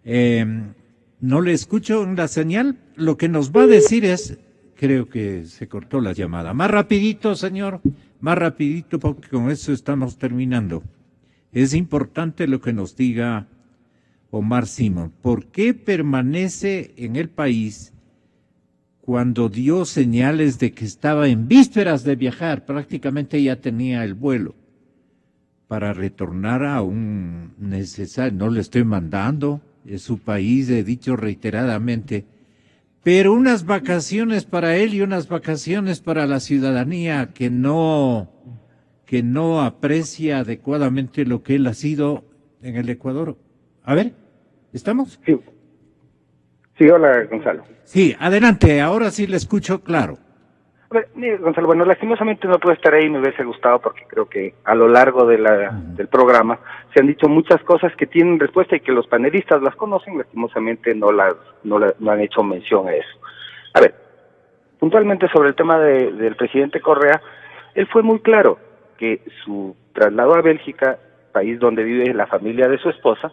No le escucho en la señal. Lo que nos va a decir es, creo que se cortó la llamada. Más rapidito, señor, más rapidito, porque con eso estamos terminando. Es importante lo que nos diga Omar Simón. ¿Por qué permanece en el país cuando dio señales de que estaba en vísperas de viajar? Prácticamente ya tenía el vuelo para retornar a un necesario. No le estoy mandando, es su país, he dicho reiteradamente, pero unas vacaciones para él y unas vacaciones para la ciudadanía que no aprecia adecuadamente lo que él ha sido en el Ecuador. A ver, ¿estamos? Sí, hola, Gonzalo. Sí, adelante, ahora sí le escucho claro. A ver, mire, Gonzalo, bueno, lastimosamente no puedo estar ahí, me hubiese gustado porque creo que a lo largo de del programa se han dicho muchas cosas que tienen respuesta y que los panelistas las conocen, lastimosamente no han hecho mención a eso. A ver, puntualmente sobre el tema del presidente Correa, él fue muy claro que su traslado a Bélgica, país donde vive la familia de su esposa,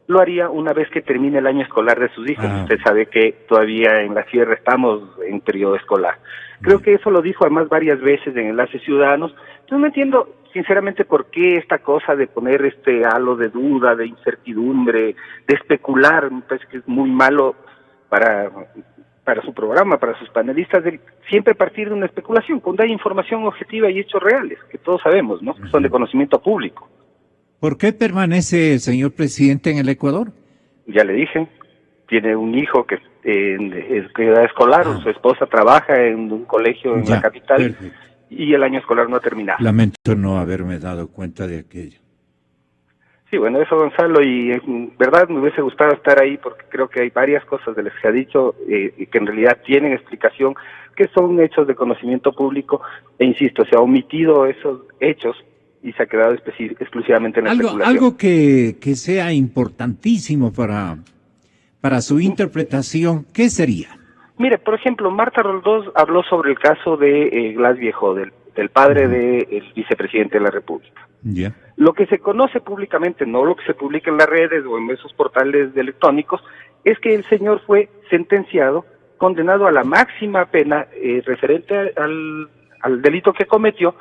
lo haría una vez que termine el año escolar de sus hijos. Usted sabe que todavía en la sierra estamos en periodo escolar. Creo que eso lo dijo además varias veces en Enlaces Ciudadanos. Entonces no entiendo sinceramente por qué esta cosa de poner este halo de duda, de incertidumbre, de especular, me parece que es muy malo para su programa, para sus panelistas, de siempre partir de una especulación, cuando hay información objetiva y hechos reales, que todos sabemos, ¿no? Son de conocimiento público. ¿Por qué permanece, señor presidente, en el Ecuador? Ya le dije, tiene un hijo que es edad escolar, su esposa trabaja en un colegio en la capital, perfecto. Y el año escolar no ha terminado. Lamento no haberme dado cuenta de aquello. Sí, bueno, eso, Gonzalo, y en verdad me hubiese gustado estar ahí porque creo que hay varias cosas de las que se ha dicho que en realidad tienen explicación, que son hechos de conocimiento público, e insisto, se ha omitido esos hechos y se ha quedado exclusivamente en la especulación. Algo que sea importantísimo para su interpretación, ¿qué sería? Mire, por ejemplo, Marta Roldós habló sobre el caso de Glass Viejo, del padre del vicepresidente de la República. Yeah. Lo que se conoce públicamente, no lo que se publica en las redes o en esos portales electrónicos, es que el señor fue sentenciado, condenado a la máxima pena referente al delito que cometió,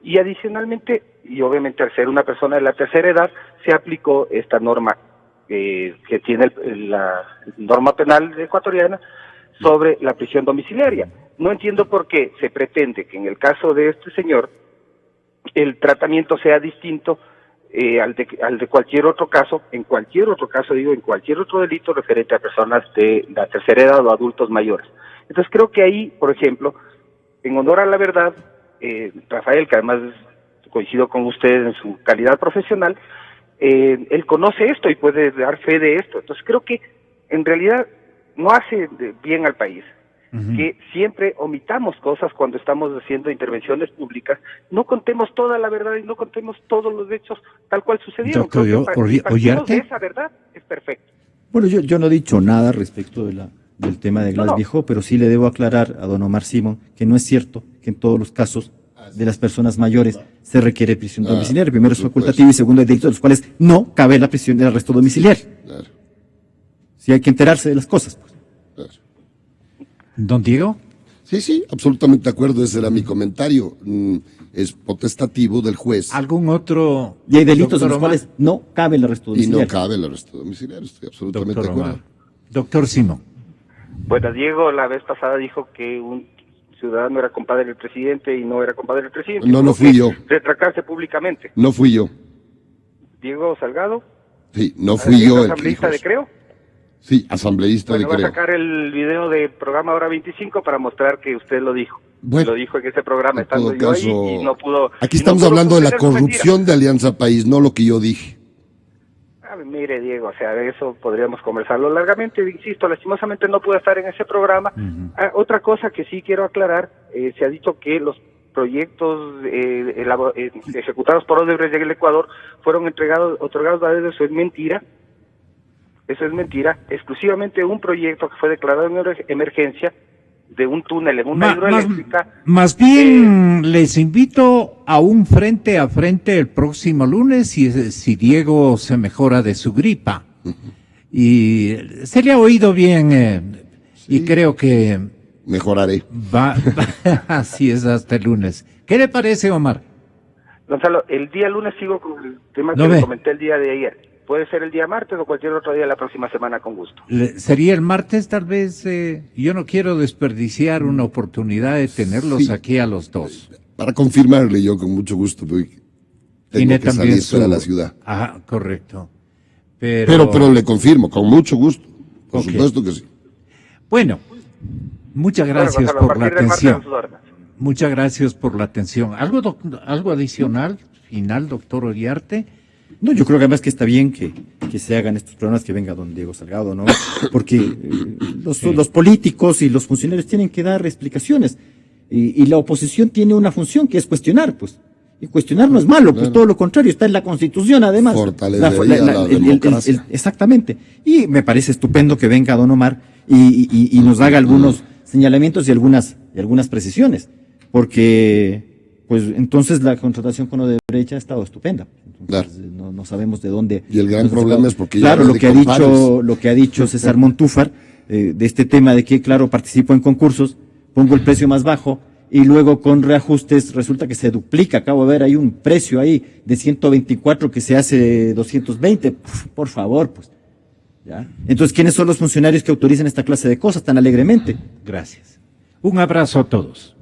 y adicionalmente, y obviamente al ser una persona de la tercera edad, se aplicó esta norma que tiene la norma penal ecuatoriana sobre la prisión domiciliaria. No entiendo por qué se pretende que en el caso de este señor el tratamiento sea distinto al de cualquier otro caso, en cualquier otro delito referente a personas de la tercera edad o adultos mayores. Entonces creo que ahí, por ejemplo, en honor a la verdad, Rafael, que además coincido con usted en su calidad profesional, él conoce esto y puede dar fe de esto. Entonces creo que en realidad no hace bien al país que siempre omitamos cosas cuando estamos haciendo intervenciones públicas, no contemos toda la verdad y no contemos todos los hechos tal cual sucedieron. Doctor de esa verdad es perfecto. Bueno, yo no he dicho nada respecto del tema de Glass Viejo, pero sí le debo aclarar a don Omar Simón que no es cierto que en todos los casos de las personas mayores se requiere prisión domiciliaria. Primero es facultativo y segundo hay delitos de los cuales no cabe la prisión del arresto domiciliario. Claro. Sí hay que enterarse de las cosas, pues. Don Diego. Sí, absolutamente de acuerdo, ese era mi comentario. Es potestativo del juez. ¿Algún otro? Y hay delitos en los cuales no cabe el arresto domiciliario. Y no cabe el arresto domiciliario, estoy absolutamente de acuerdo. Doctor Simón. Bueno, Diego la vez pasada dijo que un ciudadano era compadre del presidente y no era compadre del presidente. No fui yo. Retractarse públicamente. No fui yo. Diego Salgado. Sí, no fui yo el que asambleísta de Creo. Sí, asambleísta de Creo. Va a Creo. sacar el video de programa Hora 25 para mostrar que usted lo dijo. Bueno, lo dijo en ese programa, en estando todo yo caso, ahí y no pudo. Aquí estamos hablando de la corrupción de Alianza País, no lo que yo dije. Mire, Diego, o sea, de eso podríamos conversarlo largamente. Insisto, lastimosamente no pude estar en ese programa. Otra cosa que sí quiero aclarar, se ha dicho que los proyectos ejecutados por Odebrecht en el Ecuador fueron otorgados a dedo. Eso es mentira. Eso es mentira. Exclusivamente un proyecto que fue declarado en emergencia de un túnel en una hidroeléctrica. Más bien les invito a un frente a frente el próximo lunes si Diego se mejora de su gripa. Y se le ha oído bien y creo que mejoraré. Así es, hasta el lunes. ¿Qué le parece, Omar? Gonzalo, el día lunes sigo con el tema que le comenté el día de ayer. Puede ser el día martes o cualquier otro día de la próxima semana, con gusto. ¿Sería el martes tal vez? Yo no quiero desperdiciar una oportunidad de tenerlos aquí a los dos. Para confirmarle yo con mucho gusto, porque tengo que salir para la ciudad. Ajá, correcto. Pero le confirmo, con mucho gusto. Por supuesto que sí. Bueno, muchas gracias por la atención. Muchas gracias por la atención. ¿Algo adicional, final, doctor Uriarte? No, yo creo que además que está bien que se hagan estos programas, que venga don Diego Salgado, ¿no? Porque los políticos y los funcionarios tienen que dar explicaciones. Y la oposición tiene una función que es cuestionar, pues. Y cuestionar no es malo, pues todo lo contrario, está en la Constitución además. Fortalecería la democracia. Exactamente. Y me parece estupendo que venga don Omar y nos haga algunos señalamientos y algunas precisiones. Porque pues entonces la contratación con Odebrecht ha estado estupenda. Entonces, no sabemos de dónde. Y el gran problema es porque claro, lo que ha dicho César Montúfar de este tema de que, claro, participo en concursos, pongo el precio más bajo y luego con reajustes resulta que se duplica. Acabo de ver, hay un precio ahí de 124 que se hace 220. Por favor, pues. ¿Ya? Entonces, ¿quiénes son los funcionarios que autorizan esta clase de cosas tan alegremente? Gracias. Un abrazo a todos.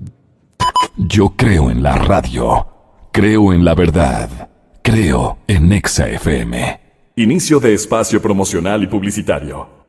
Yo creo en la radio, creo en la verdad, creo en Nexa FM. Inicio de espacio promocional y publicitario.